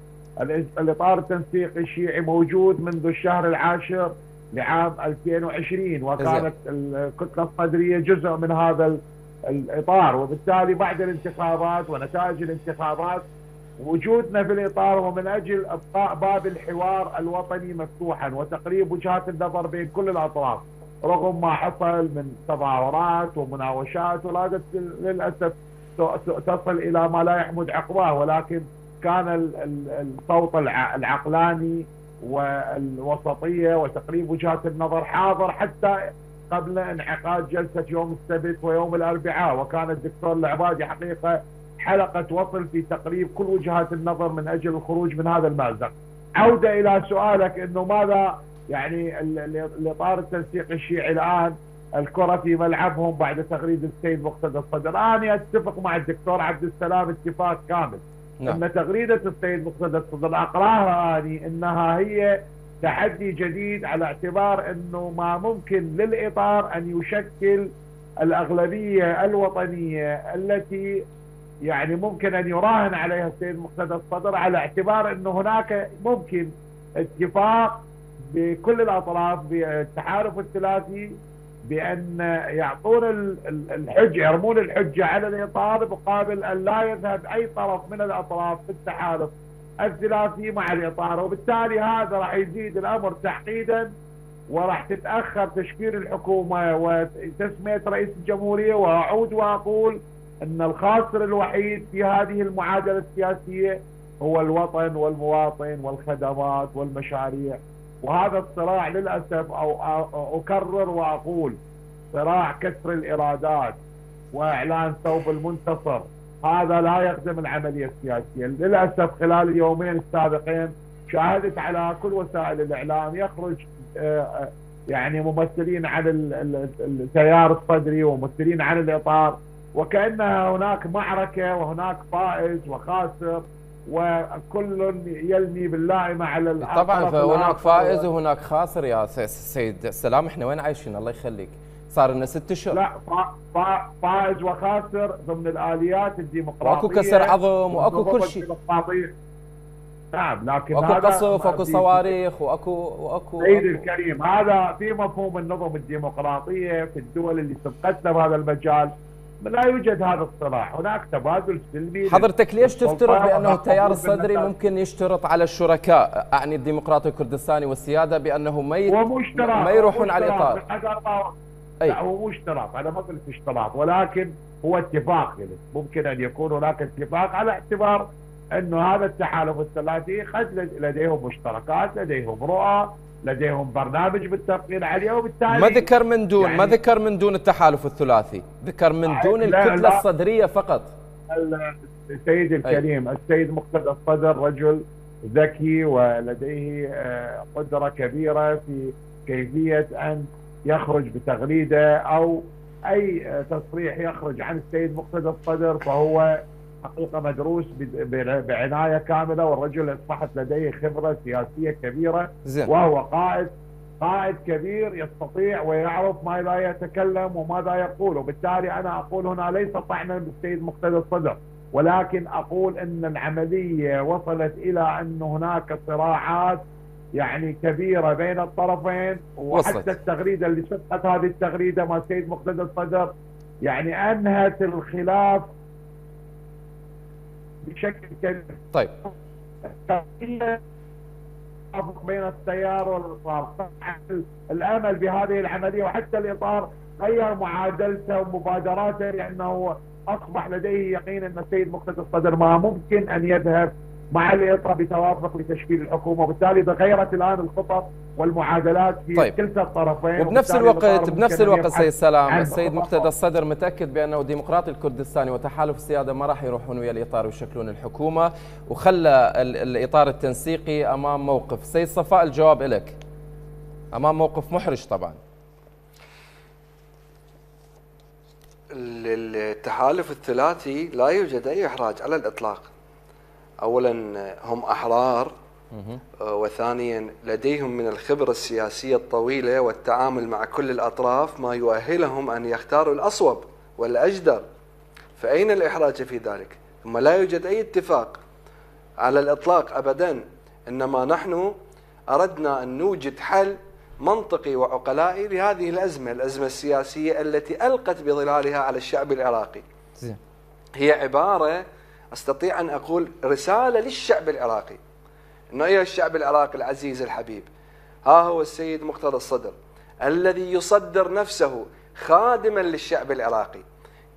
الاطار التنسيقي الشيعي موجود منذ الشهر العاشر لعام 2020، وكانت الكتله الصدريه جزء من هذا الاطار. وبالتالي بعد الانتخابات ونتائج الانتخابات وجودنا في الاطار هو من اجل ابقاء باب الحوار الوطني مفتوحا وتقريب وجهات النظر بين كل الاطراف، رغم ما حصل من تظاهرات ومناوشات ولاقت للاسف تصل الى ما لا يحمد عقباه. ولكن كان الصوت العقلاني والوسطيه وتقريب وجهات النظر حاضر حتى قبل انعقاد جلسه يوم السبت ويوم الاربعاء، وكان الدكتور العبادي حقيقه حلقة وصل في تقريب كل وجهات النظر من أجل الخروج من هذا المأزق. عودة إلى سؤالك أنه ماذا يعني الإطار التنسيقي الشيعي الآن الكرة في ملعبهم بعد تغريد السيد مقتدى الصدر. أنا أتفق مع الدكتور عبد السلام اتفاق كامل أن تغريدة السيد مقتدى الصدر أقراها أني أنها هي تحدي جديد، على اعتبار أنه ما ممكن للإطار أن يشكل الأغلبية الوطنية التي يعني ممكن أن يراهن عليها السيد مقتدى الصدر، على اعتبار أنه هناك ممكن اتفاق بكل الأطراف بالتحالف الثلاثي بأن يعطون الحجة، يرمون الحجة على الإطار مقابل أن لا يذهب أي طرف من الأطراف في التحالف الثلاثي مع الإطار. وبالتالي هذا راح يزيد الأمر تعقيدا، وراح تتأخر تشكيل الحكومة وتسمية رئيس الجمهورية. وأعود وأقول أن الخاسر الوحيد في هذه المعادلة السياسية هو الوطن والمواطن والخدمات والمشاريع. وهذا الصراع للأسف أو أكرر وأقول صراع كسر الإرادات وإعلان ثوب المنتصر، هذا لا يخدم العملية السياسية. للأسف خلال اليومين السابقين شاهدت على كل وسائل الإعلام يخرج يعني ممثلين عن التيار الصدري وممثلين عن الإطار، وكأنها هناك معركة وهناك فائز وخاسر وكل يلمي باللائمة على طبعا فهناك فائز وهناك خاسر. يا سيد سلام احنا وين عايشين الله يخليك؟ صار لنا 6 اشهر. لا فائز وخاسر ضمن الآليات الديمقراطية، واكو كسر عظم واكو كل شيء. نعم، لكن واكو هذا قصف، واكو صواريخ، واكو سيدي الكريم، هذا في مفهوم النظم الديمقراطيه في الدول اللي سبقتنا بهذا المجال لا يوجد هذا الصراع، هناك تبادل سلمي. حضرتك ليش تفترض بانه التيار الصدري ممكن يشترط على الشركاء، اعني الديمقراطي الكردستاني والسياده، بانه ما يروحون على الاطار؟ لا، هو مش اشتراط، انا ما قلت اشتراط، ولكن هو اتفاق. يعني ممكن ان يكون هناك اتفاق على اعتبار انه هذا التحالف الثلاثي قد لديهم مشتركات، لديهم رؤى، لديهم برنامج بالتفقين عليه، وبالتالي ما ذكر من دون يعني ما ذكر من دون التحالف الثلاثي، ذكر من دون الكتله الصدريه فقط. السيد الكريم، السيد مقتدى الصدر رجل ذكي ولديه قدره كبيره في كيفيه ان يخرج بتغريده او اي تصريح يخرج عن السيد مقتدى الصدر، فهو حقيقه مدروس بعنايه كامله، والرجل اصبحت لديه خبره سياسيه كبيره، وهو قائد كبير يستطيع ويعرف ماذا يتكلم وماذا يقول. وبالتالي انا اقول هنا ليس طعنا بالسيد مقتدى الصدر، ولكن اقول ان العمليه وصلت الى ان هناك صراعات يعني كبيره بين الطرفين، وحتى التغريده اللي سبقت هذه التغريده مع السيد مقتدى الصدر يعني انهت الخلاف بشكل كبير. طيب بين التيار والاطار، الامل بهذه العمليه، وحتى الاطار غير معادلته ومبادراته، لانه اصبح لديه يقين ان السيد مقتدى الصدر ما ممكن ان يذهب مع الاطار بتوافق لتشكيل الحكومه، وبالتالي تغيرت الان الخطط والمعادلات في كلتا الطرفين. وبنفس الوقت سيد سلام، السيد مقتدى الصدر متاكد بانه الديمقراطي الكردستاني وتحالف السياده ما راح يروحون ويا الاطار ويشكلون الحكومه، وخلى الاطار التنسيقي امام موقف. سيد صفاء، الجواب لك، امام موقف محرج طبعا. التحالف الثلاثي لا يوجد اي احراج على الاطلاق. اولا هم احرار، وثانيا لديهم من الخبرة السياسية الطويلة والتعامل مع كل الأطراف ما يؤهلهم أن يختاروا الأصوب والأجدر، فأين الإحراج في ذلك؟ ثم لا يوجد أي اتفاق على الإطلاق أبدا، إنما نحن أردنا أن نوجد حل منطقي وعقلائي لهذه الأزمة السياسية التي ألقت بظلالها على الشعب العراقي. هي عبارة أستطيع أن أقول رسالة للشعب العراقي، إنه أيها الشعب العراقي العزيز الحبيب، ها هو السيد مقتدى الصدر الذي يصدر نفسه خادما للشعب العراقي،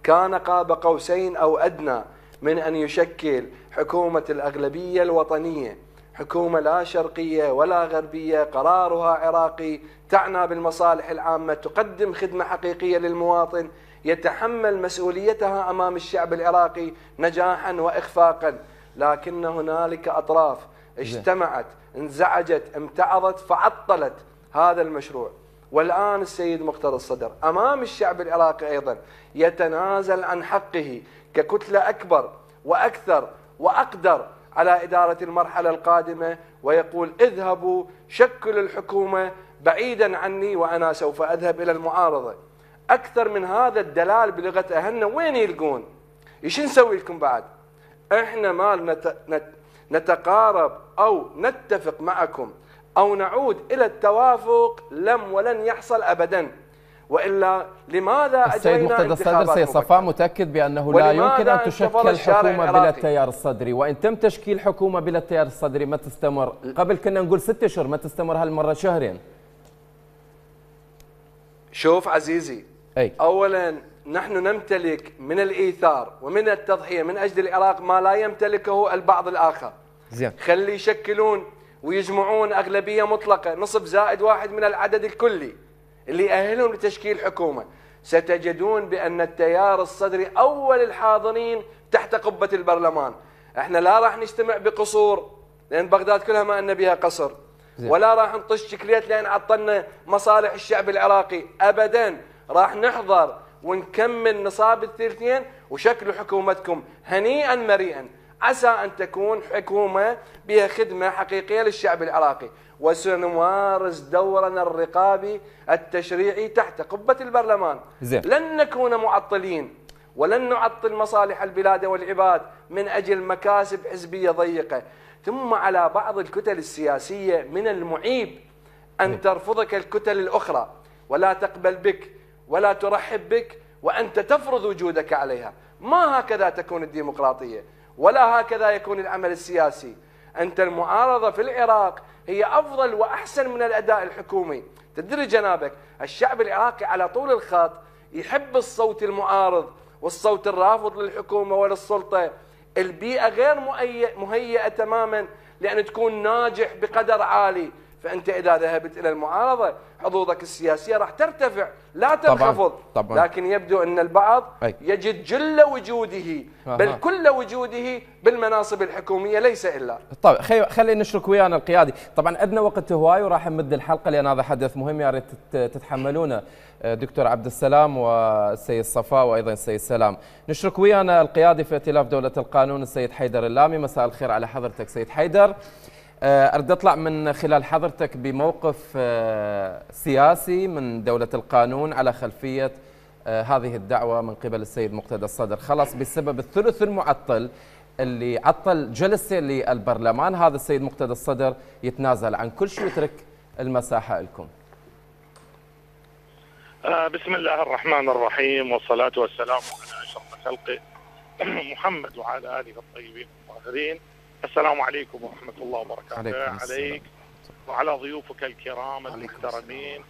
كان قاب قوسين أو أدنى من أن يشكل حكومة الأغلبية الوطنية، حكومة لا شرقية ولا غربية، قرارها عراقي، تعنى بالمصالح العامة، تقدم خدمة حقيقية للمواطن، يتحمل مسؤوليتها أمام الشعب العراقي نجاحا وإخفاقا. لكن هنالك أطراف اجتمعت، انزعجت، امتعضت، فعطلت هذا المشروع. والآن السيد مقتدى الصدر أمام الشعب العراقي أيضا يتنازل عن حقه ككتلة أكبر وأكثر وأقدر على إدارة المرحلة القادمة، ويقول اذهبوا شكلوا الحكومة بعيدا عني وأنا سوف أذهب إلى المعارضة. أكثر من هذا الدلال بلغة أهلنا وين يلقون؟ إيش نسوي لكم بعد؟ إحنا ما نتقارب أو نتفق معكم أو نعود إلى التوافق ولن يحصل أبدا. وإلا لماذا أجرينا السيد مقتدى الصدر، سيد صفاء متأكد بأنه لا يمكن أن تشكل حكومة بلا التيار الصدري، وإن تم تشكيل حكومة بلا التيار الصدري ما تستمر. قبل كنا نقول 6 أشهر، ما تستمر هالمرة شهرين. شوف عزيزي، أولا نحن نمتلك من الإيثار ومن التضحية من أجل العراق ما لا يمتلكه البعض الآخر. خلي يشكلون ويجمعون أغلبية مطلقة، نصف زائد 1 من العدد الكلي اللي يأهلهم لتشكيل حكومة. ستجدون بأن التيار الصدري أول الحاضرين تحت قبة البرلمان. احنا لا راح نجتمع بقصور، لأن بغداد كلها ما أن بها قصر، ولا راح نطش شكليات لأن عطلنا مصالح الشعب العراقي أبدا. راح نحضر ونكمل نصاب الثلثين وشكلوا حكومتكم هنيئا مريئا. عسى أن تكون حكومة بها خدمة حقيقية للشعب العراقي، وسنمارس دورنا الرقابي التشريعي تحت قبة البرلمان. لن نكون معطلين ولن نعطل مصالح البلاد والعباد من أجل مكاسب حزبية ضيقة. ثم على بعض الكتل السياسية من المعيب أن ترفضك الكتل الأخرى ولا تقبل بك ولا ترحب بك وأنت تفرض وجودك عليها. ما هكذا تكون الديمقراطية ولا هكذا يكون العمل السياسي. أنت المعارضة في العراق هي أفضل وأحسن من الأداء الحكومي. تدري جنابك الشعب العراقي على طول الخط يحب الصوت المعارض والصوت الرافض للحكومة وللسلطة. البيئة غير مهيئة تماما لأن تكون ناجح بقدر عالي، فأنت إذا ذهبت إلى المعارضة حظوظك السياسية راح ترتفع لا تنخفض. طبعاً. لكن يبدو أن البعض يجد جل وجوده بل كل وجوده بالمناصب الحكومية ليس إلا. طيب خلينا نشرك ويانا القيادي. طبعا عندنا وقت هواي وراح نمد الحلقة لأن هذا حدث مهم يا ريت تتحملونه دكتور عبد السلام والسيد صفاء وأيضا السيد سلام. نشرك ويانا القيادي في ائتلاف دولة القانون السيد حيدر اللامي. مساء الخير على حضرتك سيد حيدر. أريد أطلع من خلال حضرتك بموقف سياسي من دولة القانون على خلفية هذه الدعوة من قبل السيد مقتدى الصدر. خلاص بسبب الثلث المعطل اللي عطل جلسة للبرلمان هذا السيد مقتدى الصدر يتنازل عن كل شيء ويترك المساحة لكم. بسم الله الرحمن الرحيم والصلاة والسلام على أشرف خلقه محمد وعلى آله الطيبين الطاهرين. السلام عليكم ورحمة الله وبركاته عليك وعلى ضيوفك الكرام المحترمين.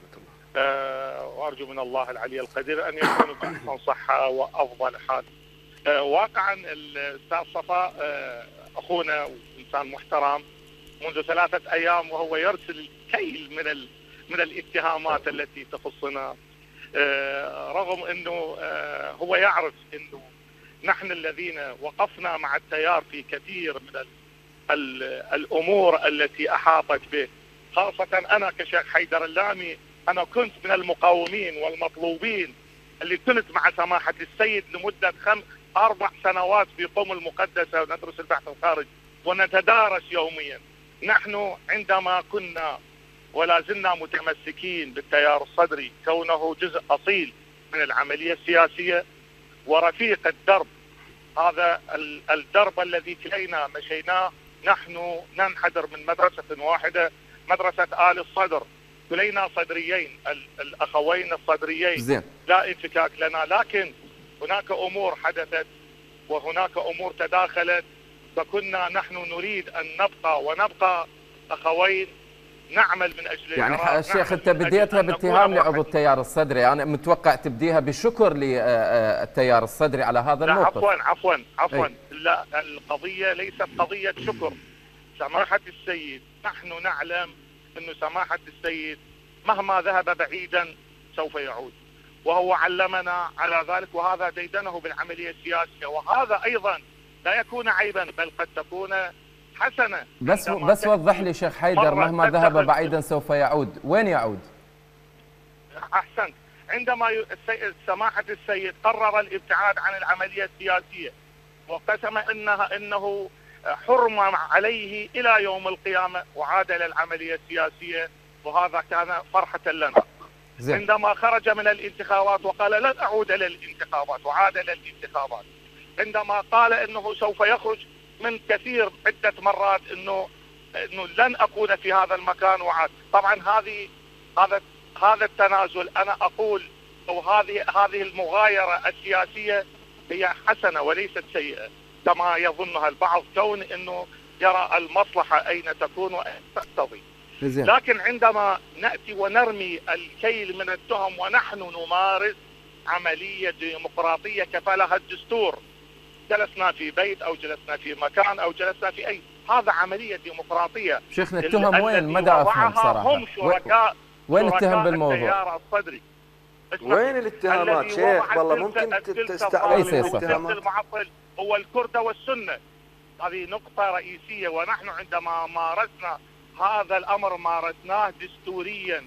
وأرجو من الله العلي القدير أن يكونوا بأحسن صحة وأفضل حال. واقعا الأستاذ صفاء أخونا وإنسان محترم منذ 3 أيام وهو يرسل كيل من الاتهامات التي تخصنا، رغم أنه هو يعرف أنه نحن الذين وقفنا مع التيار في كثير من الأمور التي أحاطت به، خاصة أنا كشيخ حيدر اللامي أنا كنت من المقاومين والمطلوبين اللي كنت مع سماحة السيد لمدة 4 سنوات في قم المقدسة وندرس البحث الخارج ونتدارس يوميا. نحن عندما كنا ولا زلنا متمسكين بالتيار الصدري كونه جزء أصيل من العملية السياسية ورفيق الدرب، هذا الدرب الذي كلينا مشيناه، نحن ننحدر من مدرسة واحدة مدرسة آل الصدر، كلينا صدريين الأخوين الصدريين زين. لا انفكاك لنا، لكن هناك أمور حدثت وهناك أمور تداخلت، فكنا نحن نريد أن نبقى أخوين نعمل من أجل يعني الشيخ أنت بديتها باتهام لعضو التيار الصدري، أنا متوقع تبديها بشكر للتيار الصدري على هذا الموقف. عفوا لا، القضية ليست قضية شكر. سماحة السيد نحن نعلم أن سماحة السيد مهما ذهب بعيدا سوف يعود، وهو علمنا على ذلك، وهذا ديدنه بالعملية السياسية، وهذا أيضا لا يكون عيبا بل قد تكون حسنة. بس وضح لي شيخ حيدر، مهما ذهب بعيدا سوف يعود، وين يعود؟ أحسنت. عندما سماحة السيد قرر الابتعاد عن العملية السياسية وقسم انه حرم عليه الى يوم القيامة وعاد الى العملية السياسية، وهذا كان فرحة لنا. زي. عندما خرج من الانتخابات وقال لن اعود الى الانتخابات وعاد الى الانتخابات. عندما قال انه سوف يخرج من كثير عدة مرات انه لن اكون في هذا المكان وعاد. طبعا هذا التنازل انا اقول او هذه المغايرة السياسية هي حسنة وليست سيئة كما يظنها البعض، كون انه يرى المصلحة اين تكون واين تقتضي. لكن عندما نأتي ونرمي الكيل من التهم ونحن نمارس عملية ديمقراطية كفلها الدستور، جلسنا في بيت او جلسنا في مكان او جلسنا في اي، هذا عملية ديمقراطية. شيخنا التهم وين؟ مدى افهم صراحة. هم شركاء وين التهم بالموضوع؟ التيار الصدري. وين الاتهامات شيخ؟ والله ممكن تستعرض الاتهامات. المعطل هو الكردة والسنة، هذه نقطة رئيسية، ونحن عندما مارسنا هذا الأمر مارسناه دستوريا.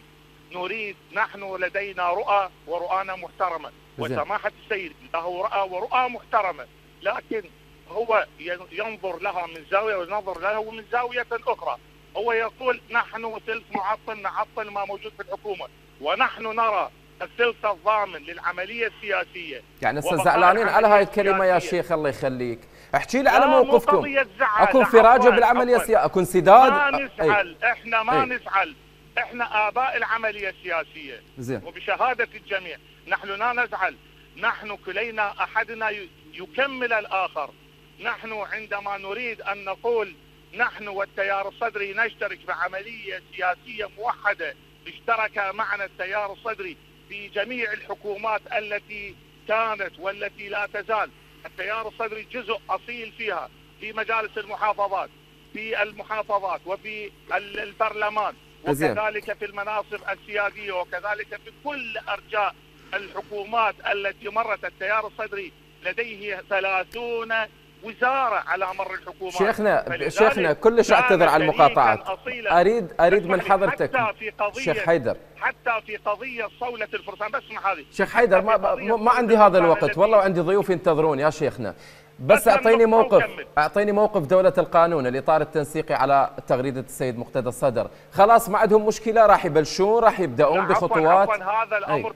نريد، نحن لدينا رؤى ورؤانا محترمة، وسماحة السيد له رؤى ورؤى محترمة، لكن هو ينظر لها من زاوية وننظر له من زاوية أخرى. هو يقول نحن ثلث معطل نعطل ما موجود في الحكومة، ونحن نرى السلطة الضامن للعملية السياسية. يعني هسه زعلانين على هاي الكلمة يا شيخ، الله يخليك، احكي لي على موقفكم. اكو انفراجة بالعملية السياسية، اكو انسداد؟ ما نزعل، احنا ما نزعل، احنا آباء العملية السياسية زين. وبشهادة الجميع نحن لا نزعل، نحن كلينا أحدنا يكمل الآخر. نحن عندما نريد أن نقول نحن والتيار الصدري نشترك بعملية سياسية موحدة، اشترك معنا التيار الصدري في جميع الحكومات التي كانت والتي لا تزال. التيار الصدري جزء أصيل فيها، في مجالس المحافظات، في المحافظات وفي البرلمان، وكذلك في المناصب السيادية، وكذلك في كل أرجاء الحكومات التي مرت التيار الصدري. لديه 30 وزارة على مر الحكومات. شيخنا كلش اعتذر على المقاطعات. اريد من حضرتك شيخ حيدر، حتى في قضية صولة الفرسان. بس اسمع هذه شيخ حيدر، ما عندي هذا الوقت والله، وعندي ضيوف ينتظرون يا شيخنا. بس اعطيني موقف دولة القانون، الإطار التنسيقي على تغريدة السيد مقتدى الصدر. خلاص ما عندهم مشكلة، راح يبلشون، راح يبدأون بخطوات. عفوا هذا الأمر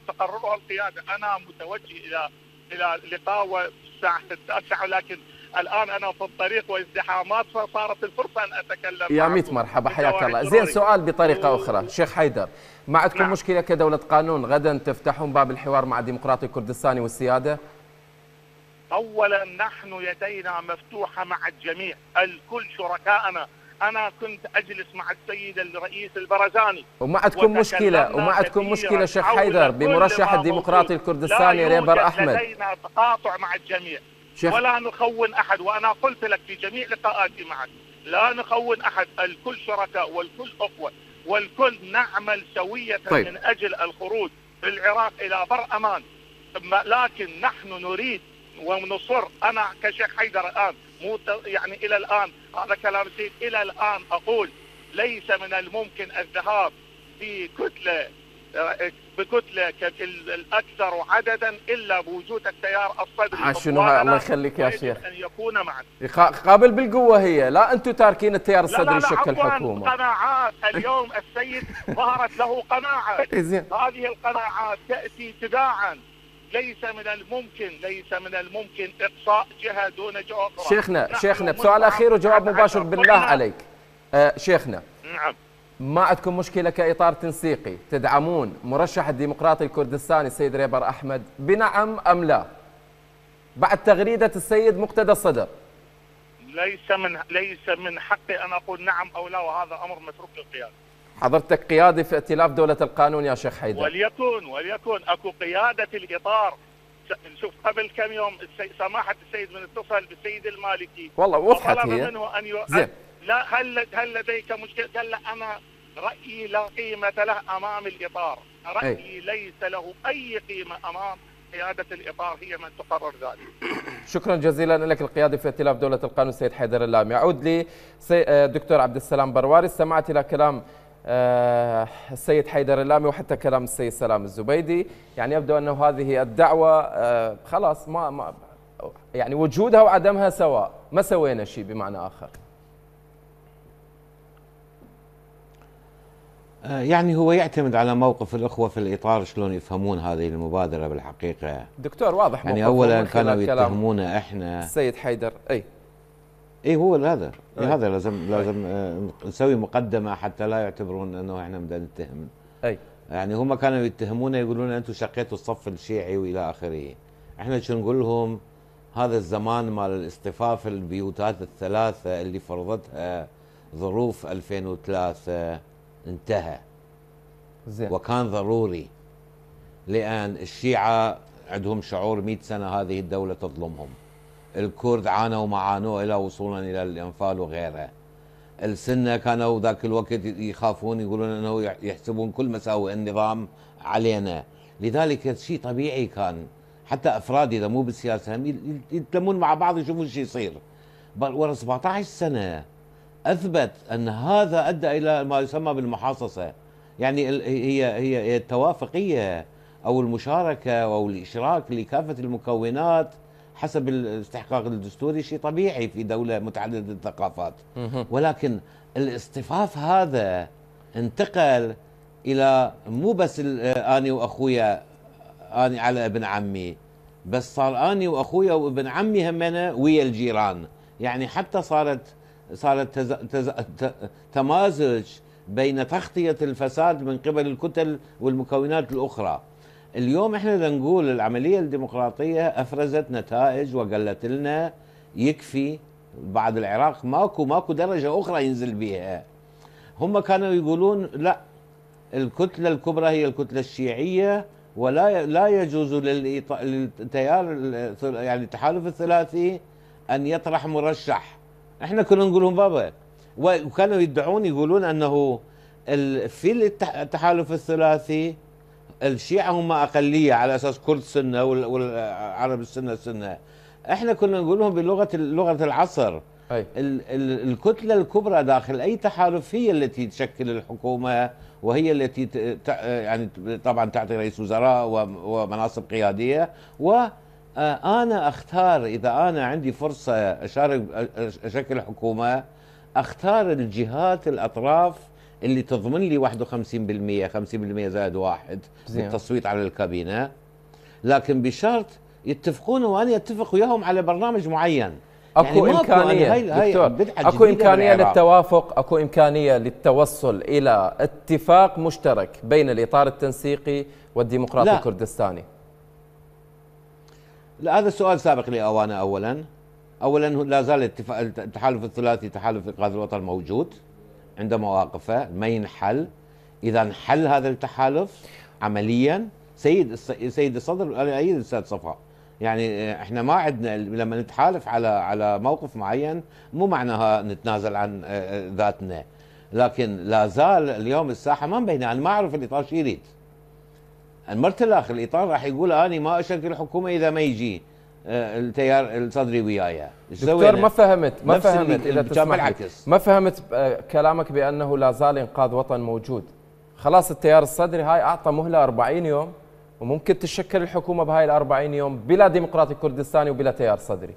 تقرره القيادة. أنا متوجه إلى لقاء الساعة 9، لكن الآن أنا في الطريق وازدحامات، فصارت الفرصة أن أتكلم. يا ميت مرحبا، حياك الله. زين، سؤال بطريقة أخرى شيخ حيدر، ما عندكم مشكلة كدولة قانون غدا تفتحون باب الحوار مع الديمقراطي الكردستاني والسيادة؟ أولا نحن يدينا مفتوحة مع الجميع، الكل شركائنا. أنا كنت أجلس مع السيد الرئيس البرزاني وما عندكم مشكلة شيخ حيدر بمرشح الديمقراطي الكردستاني ريبر أحمد؟ لا يوجد لدينا تقاطع مع الجميع ولا نخون أحد، وأنا قلت لك في جميع لقاءاتي معك لا نخون أحد، الكل شركاء والكل أخوة والكل نعمل سوية. طيب. من أجل الخروج بالعراق إلى بر أمان. لكن نحن نريد ونصر. أنا كشيخ حيدر الآن يعني إلى الآن، هذا كلام سيد، إلى الآن أقول ليس من الممكن الذهاب في بكتلة الأكثر عددا إلا بوجود التيار الصدري. شنو هاي؟ الله يخليك يا شيخ. أن يكون معنا قابل بالقوة هي، لا أنتم تاركين التيار الصدري يشكل حكومة. قناعات. اليوم السيد ظهرت له قناعة. هذه القناعات تأتي تباعا. ليس من الممكن إقصاء جهة دون جهة أخرى. شيخنا بسؤال أخير وجواب مباشر بالله عليك. شيخنا، نعم، ما عندكم مشكلة كإطار تنسيقي تدعمون مرشح الديمقراطي الكردستاني السيد ريبر أحمد بنعم أم لا بعد تغريدة السيد مقتدى الصدر؟ ليس من حقي أن أقول نعم أو لا، وهذا أمر متروك للقيادة. حضرتك قيادي في ائتلاف دولة القانون يا شيخ حيدر. وليكن أكو قيادة الإطار. شوف قبل كم يوم سماحة السيد من اتصل بالسيد المالكي، والله وضحت طلب هي منه أن زين. لا هل لديك مشكلة؟ قال له أنا رأيي لا قيمة له أمام الإطار، رأيي ليس له أي قيمة أمام قيادة الإطار، هي من تقرر ذلك. شكرا جزيلا لك القيادي في ائتلاف دولة القانون السيد حيدر اللامي. أعود لي دكتور عبد السلام برواري، استمعت إلى كلام السيد حيدر اللامي وحتى كلام السيد سلام الزبيدي، يعني يبدو أنه هذه الدعوة خلاص ما يعني وجودها وعدمها سواء، ما سوينا شيء بمعنى آخر. يعني هو يعتمد على موقف الأخوة في الإطار شلون يفهمون هذه المبادرة بالحقيقة. دكتور واضح يعني أولا كانوا يتهمونا إحنا السيد حيدر اي هو هذا هذا لازم نسوي مقدمة حتى لا يعتبرون انه احنا بدنا نتهم. يعني هم كانوا يتهمونا يقولون انتم شقيتوا الصف الشيعي والى اخره. احنا شو نقول لهم؟ هذا الزمان مال الاصطفاف البيوتات الثلاثة اللي فرضتها ظروف 2003 انتهى. زين. وكان ضروري، لأن الشيعة عندهم شعور 100 سنة هذه الدولة تظلمهم. الكرد عانوا معانوه إلى وصولا إلى الأنفال وغيرها. السنة كانوا ذاك الوقت يخافون، يقولون أنه يحسبون كل مساوئ النظام علينا. لذلك شيء طبيعي كان حتى أفراد إذا مو بالسياسة يتلمون مع بعض يشوفون شيء يصير. ورا 17 سنة أثبت أن هذا أدى إلى ما يسمى بالمحاصصة. يعني هي التوافقية أو المشاركة أو الإشراك لكافة المكونات حسب الاستحقاق الدستوري شيء طبيعي في دولة متعددة الثقافات. ولكن الاصطفاف هذا انتقل الى مو بس اني واخويا، اني على ابن عمي، بس صار اني واخويا وابن عمي همنا ويا الجيران. يعني حتى صارت تمازج بين تغطية الفساد من قبل الكتل والمكونات الأخرى. اليوم احنا نقول العملية الديمقراطية أفرزت نتائج وقالت لنا يكفي. بعد العراق ماكو درجة أخرى ينزل بها. هم كانوا يقولون لا، الكتلة الكبرى هي الكتلة الشيعية، ولا يجوز للتيار يعني التحالف الثلاثي أن يطرح مرشح. احنا كنا نقول لهم بابا، وكانوا يدعون يقولون أنه في التحالف الثلاثي الشيعة هم أقلية على أساس كرد سنة والعرب السنة. احنا كنا نقول لهم بلغة العصر الكتلة الكبرى داخل أي تحالف هي التي تشكل الحكومة، وهي التي يعني طبعا تعطي رئيس وزراء ومناصب قيادية. وأنا أختار إذا أنا عندي فرصة أشكل حكومة، أختار الجهات الأطراف اللي تضمن لي 51% 50% زائد 1 بالتصويت على الكابينة، لكن بشرط يتفقون وأنا أتفق وياهم على برنامج معين. اكو يعني امكانيه دكتور، اكو امكانيه للتوافق، اكو امكانيه للتوصل الى اتفاق مشترك بين الاطار التنسيقي والديمقراطي الكردستاني؟ لا، هذا السؤال سابق لاوانه. اولا لا زال التحالف الثلاثي تحالف انقاذ الوطن موجود عند مواقفه، ما ينحل. اذا انحل هذا التحالف عمليا، سيد الصدر انا ايد الاستاذ صفاء، يعني احنا ما عندنا لما نتحالف على موقف معين مو معناها نتنازل عن ذاتنا، لكن لا زال اليوم الساحه ما مبينه. انا ما اعرف الاطار شو يريد. المرة الاخر الاطار راح يقول اني ما اشكل حكومه اذا ما يجي التيار الصدري وياي. دكتور ما فهمت اذا تسمح لي، ما فهمت كلامك بانه لا زال انقاذ وطن موجود. خلاص التيار الصدري هاي اعطى مهله 40 يوم، وممكن تشكل الحكومه بهاي ال40 يوم بلا ديمقراطي كردستاني وبلا تيار صدري.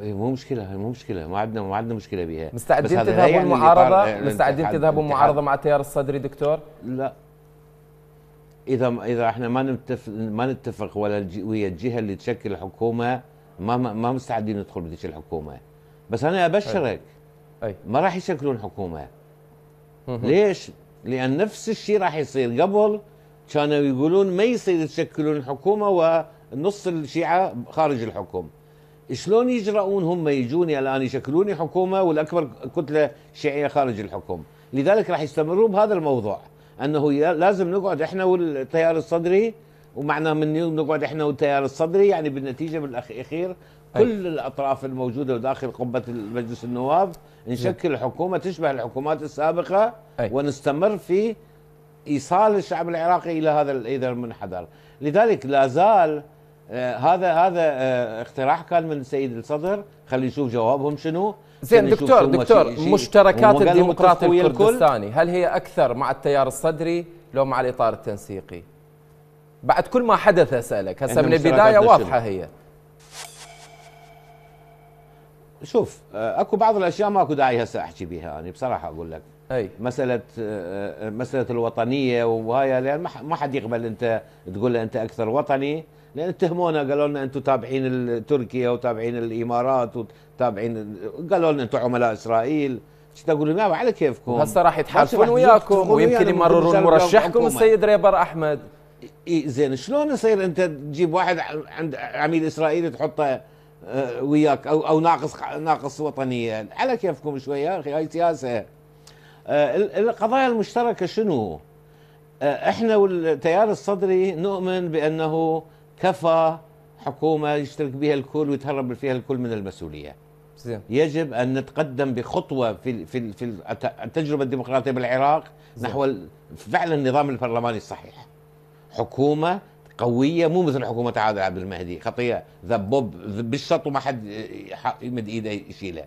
مو مشكله، ما عندنا مشكله بها. مستعدين تذهبون معارضه؟ مستعدين تذهبون معارضه مع التيار الصدري دكتور؟ لا، اذا احنا ما نتفق ويا الجهه اللي تشكل الحكومه، ما مستعدين ندخل بذيك الحكومه. بس انا ابشرك ما راح يشكلون حكومه. ليش؟ لأن نفس الشيء راح يصير. قبل كانوا يقولون ما يصير يتشكلون حكومة ونص الشيعة خارج الحكم. شلون يجرؤون هم يجوني الآن يشكلوني حكومة والأكبر كتلة شيعية خارج الحكم؟ لذلك راح يستمروا بهذا الموضوع، أنه لازم نقعد إحنا والتيار الصدري، ومعناه من نقعد إحنا والتيار الصدري يعني بالنتيجة بالأخير كل الأطراف الموجودة داخل قبة مجلس النواب نشكل حكومة تشبه الحكومات السابقة، ونستمر في إيصال الشعب العراقي إلى هذا المنحدر. لذلك لا زال هذا اقتراح كان من السيد الصدر. خلي نشوف جوابهم شنو. زين دكتور مشتركات الديمقراطي الكردستاني هل هي أكثر مع التيار الصدري لو مع الإطار التنسيقي؟ بعد كل ما حدث أسألك هسه من البداية واضحة هي. شوف اكو بعض الاشياء ماكو داعي هسه احكي بها. انا بصراحه اقول لك مساله الوطنيه وهاي، لان ما حد يقبل انت تقول له انت اكثر وطني، لان اتهمونا قالوا لنا انتم تابعين تركيا وتابعين الامارات وتابعين، قالوا لنا انتم عملاء اسرائيل. ايش تقولون لا على كيفكم. هسه راح يتحالفون وياكم ويمكن يمررون مرشحكم السيد ريبر احمد. زين شلون يصير انت تجيب واحد عند عميل اسرائيلي تحطه وياك او ناقص وطنيه؟ على كيفكم شويه يا اخي، هاي سياسه. القضايا المشتركه شنو؟ احنا والتيار الصدري نؤمن بانه كفى حكومه يشترك بها الكل ويتهرب فيها الكل من المسؤوليه. زين. يجب ان نتقدم بخطوه في التجربه الديمقراطيه بالعراق نحو فعلا النظام البرلماني الصحيح. حكومه قويه، مو مثل حكومه عادل عبد المهدي خطيه ذبوب بالشط وما حد يمد ايده يشيله.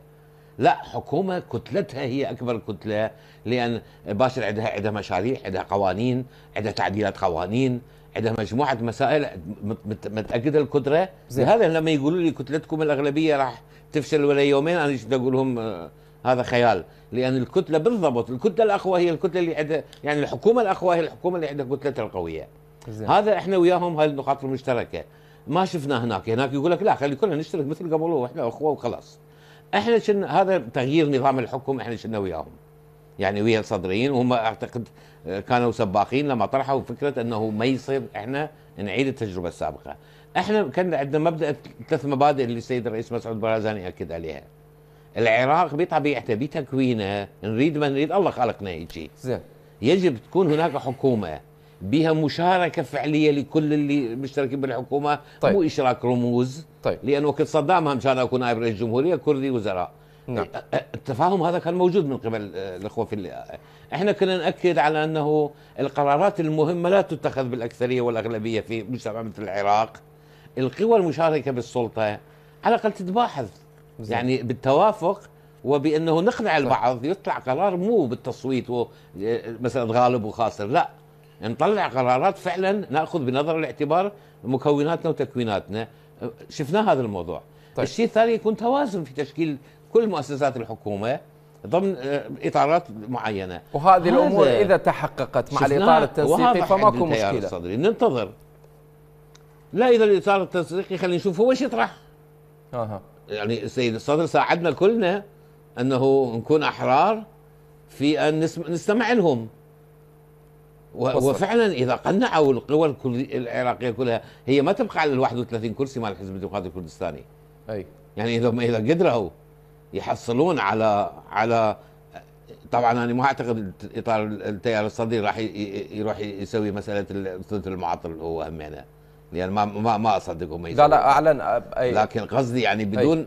لا، حكومه كتلتها هي اكبر كتله، لان باشر عندها مشاريع، عندها قوانين، عندها تعديلات قوانين، عندها مجموعه مسائل متاكده القدره. لهذا لما يقولوا لي كتلتكم الاغلبيه راح تفشل ولا يومين، انا ايش بدي اقول لهم هذا خيال، لان الكتله بالضبط، الكتله الاقوى هي الكتله اللي عندها، يعني الحكومه الاقوى هي الحكومه اللي عندها كتلتها القويه. هذا احنا وياهم هاي النقاط المشتركه، ما شفنا هناك يقول لك لا خلي كلنا نشترك مثل قبل واحنا اخوه وخلاص. احنا شلنا هذا تغيير نظام الحكم، احنا شلنا وياهم، يعني ويا الصدريين، وهم اعتقد كانوا سباقين لما طرحوا فكره انه ما يصير احنا نعيد التجربه السابقه. احنا كان عندنا مبدا 3 مبادئ اللي السيد الرئيس مسعود برزاني اكد عليها. العراق بطبيعته بتكوينه نريد ما نريد الله خلقنا هيك. زين. يجب تكون هناك حكومه بها مشاركه فعليه لكل اللي مشتركين بالحكومه، طيب. مو اشراك رموز. طيب. لان وقت صدام هم كان اكو نائب رئيس الجمهوريه كردي وزراء. نعم. التفاهم هذا كان موجود من قبل الاخوه في احنا كنا ناكد على انه القرارات المهمه لا تتخذ بالاكثريه والاغلبيه في مجتمع مثل العراق. القوى المشاركه بالسلطه على الاقل تتباحث، يعني بالتوافق، وبانه نقنع البعض يطلع قرار مو بالتصويت مثلا غالب وخاسر، لا، نطلع قرارات فعلا ناخذ بنظر الاعتبار مكوناتنا وتكويناتنا. شفنا هذا الموضوع. طيب. الشيء الثاني يكون توازن في تشكيل كل مؤسسات الحكومه ضمن اطارات معينه، وهذه الامور اذا تحققت مع الاطار التنسيقي فماكو مشكله. الصدري ننتظر، لا اذا الاطار التنسيقي خلينا نشوف هو ايش يطرح. يعني السيد الصدر ساعدنا كلنا انه نكون احرار في ان نستمع لهم، وفعلا اذا قنعوا القوى العراقيه كلها، هي ما تبقى على ال 31 كرسي مال الحزب الديمقراطي الكردستاني. اي يعني اذا قدروا يحصلون على طبعا انا ما اعتقد اطار التيار الصدري راح يروح يسوي مساله الثلث المعطل هو همينه، لان ما اصدقهم لا لا اعلن لكن قصدي يعني بدون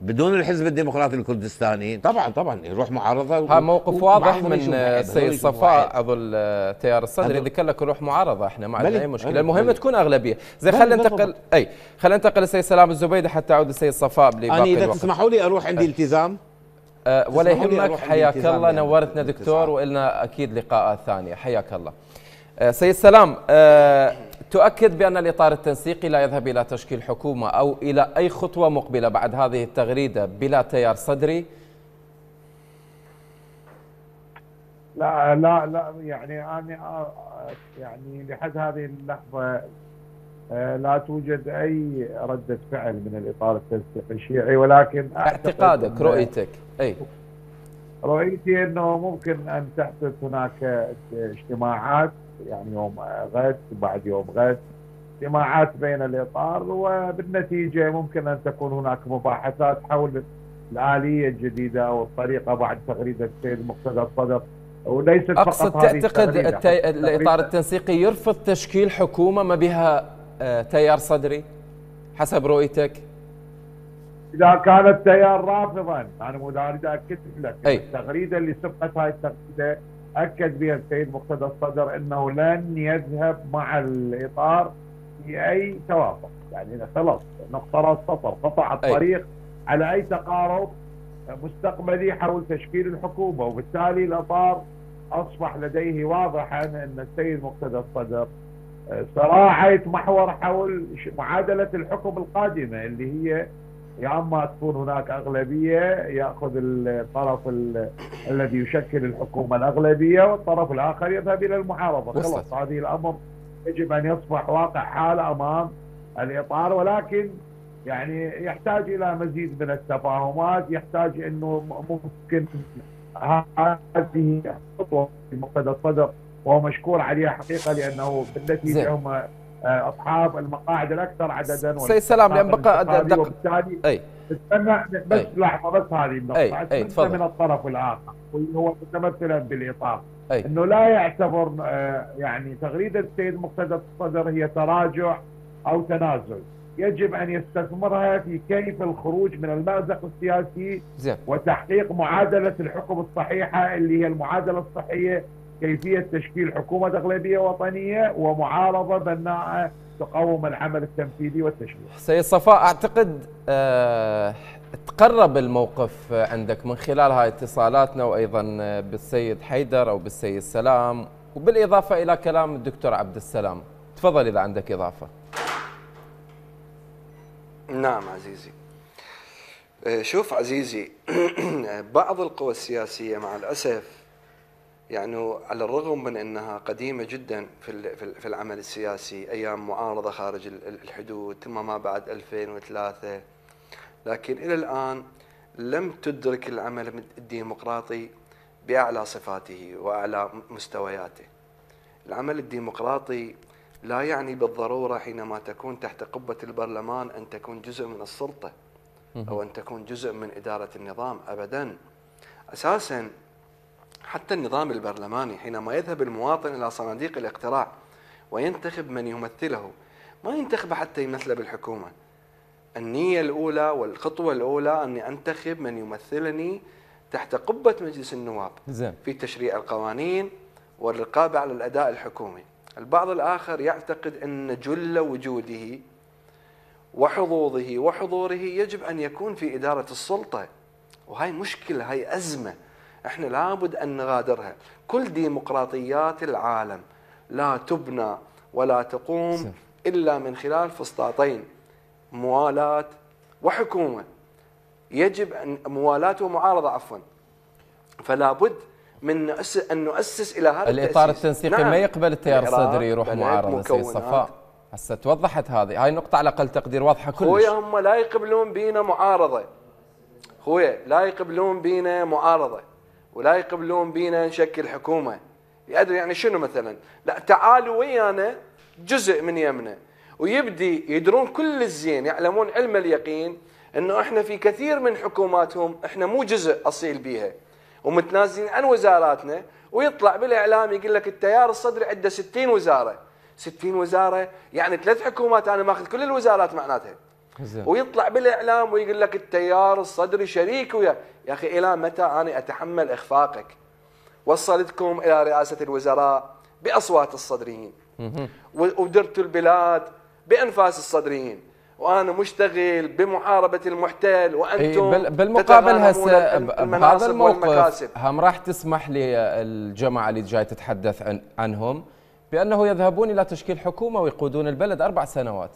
بدون الحزب الديمقراطي الكردستاني طبعا يروح معارضه. ها موقف واضح من السيد صفاء عضو التيار الصدري، ذكر لك روح معارضه، احنا ما عندنا اي مشكله، المهم تكون اغلبيه. زين خلينا ننتقل خلينا ننتقل للسيد سلام الزبيدي حتى يعود السيد صفاء لباقي الوقت. اذا تسمحوا لي اروح عندي التزام. ولا يهمك، حياك الله، نورتنا دكتور، والنا اكيد لقاءات ثانيه، حياك الله. سيد سلام، تؤكد بأن الإطار التنسيقي لا يذهب إلى تشكيل حكومة أو إلى أي خطوة مقبلة بعد هذه التغريدة بلا تيار صدري؟ لا يعني أنا يعني لحد هذه اللحظة لا توجد أي ردة فعل من الإطار التنسيقي الشيعي، ولكن اعتقادك، رؤيتك؟ رؤيتي أنه ممكن أن تحدث هناك اجتماعات، يعني يوم غد بعد يوم غد، اجتماعات بين الإطار، وبالنتيجة ممكن أن تكون هناك مباحثات حول الآلية الجديدة أو الطريقة بعد تغريدة السيد مقتدى الصدر، وليست فقط أقصد تعتقد الإطار التنسيقي يرفض تشكيل حكومة ما بها تيار صدري حسب رؤيتك؟ إذا كان التيار رافضا، أنا مو أريد أكد لك التغريدة اللي سبقت هاي التغريدة أكد بها السيد مقتدى الصدر أنه لن يذهب مع الإطار في أي توافق، يعني خلاص نقطة راس سطر، قطع الطريق على أي تقارب مستقبلي حول تشكيل الحكومة، وبالتالي الإطار أصبح لديه واضحا أن السيد مقتدى الصدر صراحة يتمحور حول معادلة الحكم القادمة، اللي هي يا اما تكون هناك اغلبيه ياخذ الطرف الذي يشكل الحكومه الاغلبيه، والطرف الاخر يذهب الى المعارضه. خلاص هذه الامر يجب ان يصبح واقع حال امام الاطار، ولكن يعني يحتاج الى مزيد من التفاهمات، يحتاج انه ممكن هذه خطوه في مقتدى الصدر وهو مشكور عليها حقيقه، لانه بالنتيجه هم اصحاب المقاعد الاكثر عددا. سيد سلام، لان بقى وبالتالي نتمنى بس لحظه بس هذه النقطه، نتمنى من الطرف الاخر واللي هو متمثلا بالاطار انه لا يعتبر يعني تغريده السيد مقتدى الصدر هي تراجع او تنازل، يجب ان يستثمرها في كيف الخروج من المأزق السياسي وتحقيق معادله الحكم الصحيحه، اللي هي المعادله الصحيه، كيفية تشكيل حكومة أغلبية وطنية ومعارضة بناءة تقوم العمل التنفيذي والتشريعي. سيد صفاء، أعتقد تقرب الموقف عندك من خلال هاي اتصالاتنا، وأيضا بالسيد حيدر أو بالسيد سلام، وبالإضافة إلى كلام الدكتور عبد السلام. تفضل إذا عندك إضافة. نعم عزيزي، شوف عزيزي، بعض القوى السياسية مع الأسف يعني على الرغم من أنها قديمة جدا في العمل السياسي، أيام معارضة خارج الحدود ثم ما بعد 2003، لكن إلى الآن لم تدرك العمل الديمقراطي بأعلى صفاته وأعلى مستوياته. العمل الديمقراطي لا يعني بالضرورة حينما تكون تحت قبة البرلمان أن تكون جزء من السلطة أو أن تكون جزء من إدارة النظام، أبدا. أساسا حتى النظام البرلماني حينما يذهب المواطن إلى صناديق الاقتراع وينتخب من يمثله، ما ينتخب حتى يمثله بالحكومة. النية الأولى والخطوة الأولى أني أنتخب من يمثلني تحت قبة مجلس النواب في تشريع القوانين والرقابة على الأداء الحكومي. البعض الآخر يعتقد أن جل وجوده وحظوظه وحضوره يجب أن يكون في إدارة السلطة، وهي مشكلة، هي أزمة احنا لابد أن نغادرها. كل ديمقراطيات العالم لا تبنى ولا تقوم إلا من خلال فسطاطين: موالاة وحكومة. يجب أن موالاة ومعارضة عفوا. فلا بد من أن نؤسس إلى هذا الإطار التنسيقي. نعم. ما يقبل التيار الصدري يروح معارضة. سيد صفاء هسه توضحت هاي النقطة على أقل تقدير واضحة كلش. خويا هم لا يقبلون بينا معارضة، خويا لا يقبلون بينا معارضة ولا يقبلون بينا نشكل حكومة. يدري يعني شنو مثلا؟ لا، تعالوا ويانا جزء من يمنا، ويبدي يدرون كل الزين، يعلمون علم اليقين انه احنا في كثير من حكوماتهم احنا مو جزء اصيل بيها ومتنازلين عن وزاراتنا، ويطلع بالاعلام يقول لك التيار الصدري عنده 60 وزاره. 60 وزاره يعني 3 حكومات انا ماخذ كل الوزارات معناتها. ويطلع بالاعلام ويقول لك التيار الصدري شريك ويا. يا اخي الى متى انا اتحمل اخفاقك؟ وصلتكم الى رئاسه الوزراء باصوات الصدريين، ودرت البلاد بانفاس الصدريين، وانا مشتغل بمحاربه المحتل وانتم بالمقابل هسه بهذا الموقف هم راح تسمح للجماعه اللي جاي تتحدث عنهم بانه يذهبون الى تشكيل حكومه ويقودون البلد 4 سنوات.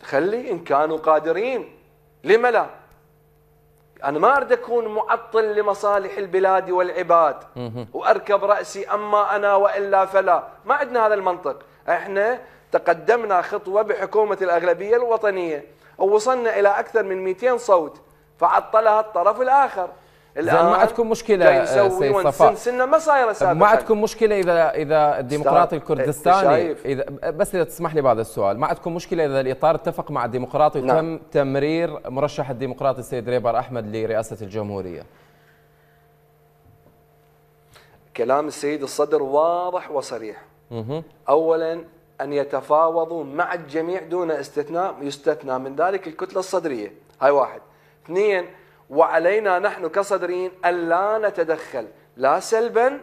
خلي ان كانوا قادرين، لما لا؟ انا ما اريد اكون معطل لمصالح البلاد والعباد واركب راسي اما انا والا فلا. ما عندنا هذا المنطق. احنا تقدمنا خطوه بحكومه الاغلبيه الوطنيه ووصلنا الى اكثر من 200 صوت فعطلها الطرف الاخر. الان ما عندكم مشكله سيد صفاء، سنه ما صايره سابقا. ما عندكم مشكله اذا الديمقراطي الكردستاني بس اذا تسمح لي بهذا السؤال، ما عندكم مشكله اذا الاطار اتفق مع الديمقراطي وتم تمرير مرشح الديمقراطي السيد ريبر احمد لرئاسه الجمهوريه؟ كلام السيد الصدر واضح وصريح. اولا ان يتفاوضوا مع الجميع دون استثناء، يستثنى من ذلك الكتله الصدريه، هاي واحد. 2 وعلينا نحن كصدريين ألا نتدخل لا سلبا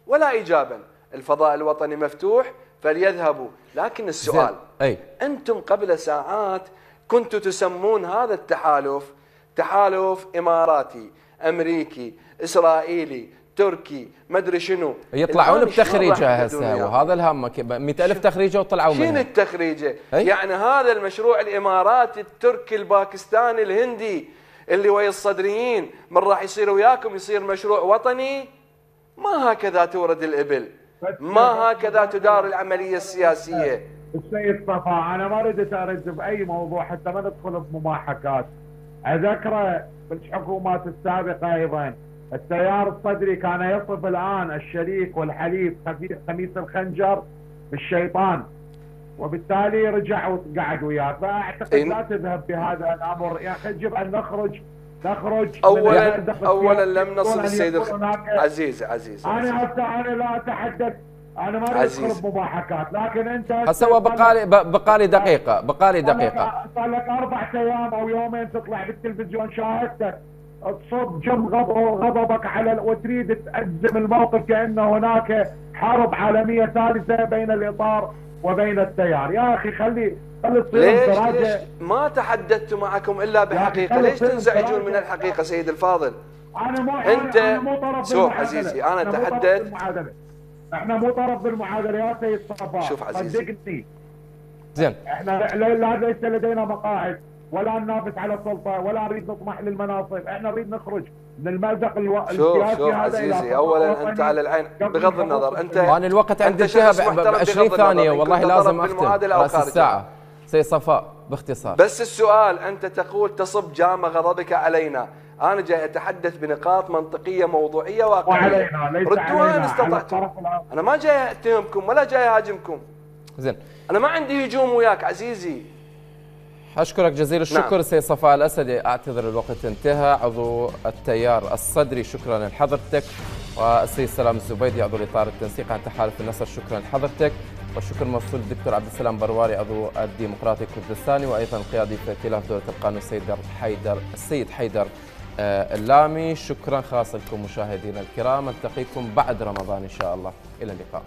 ولا إيجابا. الفضاء الوطني مفتوح فليذهبوا. لكن السؤال، أنتم قبل ساعات كنتوا تسمون هذا التحالف تحالف إماراتي أمريكي إسرائيلي تركي مدري شنو. يطلعون بتخريجه هسه وهذا الهم 100,000 تخريجه وطلعوا منها. شنو التخريجه؟ يعني هذا المشروع الإماراتي التركي الباكستاني الهندي اللي ويا الصدريين من راح يصير وياكم يصير مشروع وطني؟ ما هكذا تورد الإبل، ما هكذا تدار العملية السياسية. السيد صفاء أنا ما ردت أرد بأي موضوع حتى ما ندخل بمماحكات. أذكر بالحكومات السابقة أيضا التيار الصدري كان يصف الآن الشريك والحليف خميس الخنجر بالشيطان، وبالتالي رجع وقعد وياه. فاعتقد لا تذهب بهذا الامر يا اخي. يجب ان نخرج اولا لم نصل السيد عزيز انا لا اتحدث، انا ما ادخل بمماحكات، لكن انت هسه بقالي دقيقه صار لك 4 أيام او يومين تطلع بالتلفزيون شاهدتك تصب جم غضبك على وتريد تأزم الموقف كأنه هناك حرب عالمية ثالثة بين الإطار وبين التيار. يا أخي خلي تصير ليش ما تحدثت معكم إلا بحقيقة؟ ليش تنزعجون من الحقيقة سيد الفاضل؟ أنا مو طرف شوف عزيزي أنا تحدثت. احنا مو طرف بالمعادلة يا سيد صفاء. شوف عزيزي صدقني زين احنا ليس لدينا مقاعد ولا ننافس على السلطه ولا نريد نطمح للمناصب، احنا نريد نخرج من المأزق السياسي هذا. عزيزي اولا انت على العين بغض النظر انت وانا الوقت عندي انتهى ب 20 ثانيه والله لازم اختم راس الساعه. سي صفاء باختصار. بس السؤال انت تقول تصب جام غضبك علينا، انا جاي اتحدث بنقاط منطقيه موضوعيه واقعيه. ردوها ان استطعتم. انا ما جاي اتهمكم ولا جاي اهاجمكم. زين انا ما عندي هجوم وياك عزيزي. أشكرك جزيل الشكر. نعم. سي صفاء الأسدي أعتذر الوقت انتهى، عضو التيار الصدري شكرا لحضرتك، والسيد سلام الزبيدي عضو الإطار التنسيق عن تحالف النصر شكرا لحضرتك، والشكر موصول للدكتور عبد السلام برواري عضو الديمقراطي الكردستاني وأيضا القيادي في ائتلاف دولة القانون السيد حيدر اللامي. شكرا خاص لكم مشاهدينا الكرام، نلتقيكم بعد رمضان إن شاء الله، إلى اللقاء.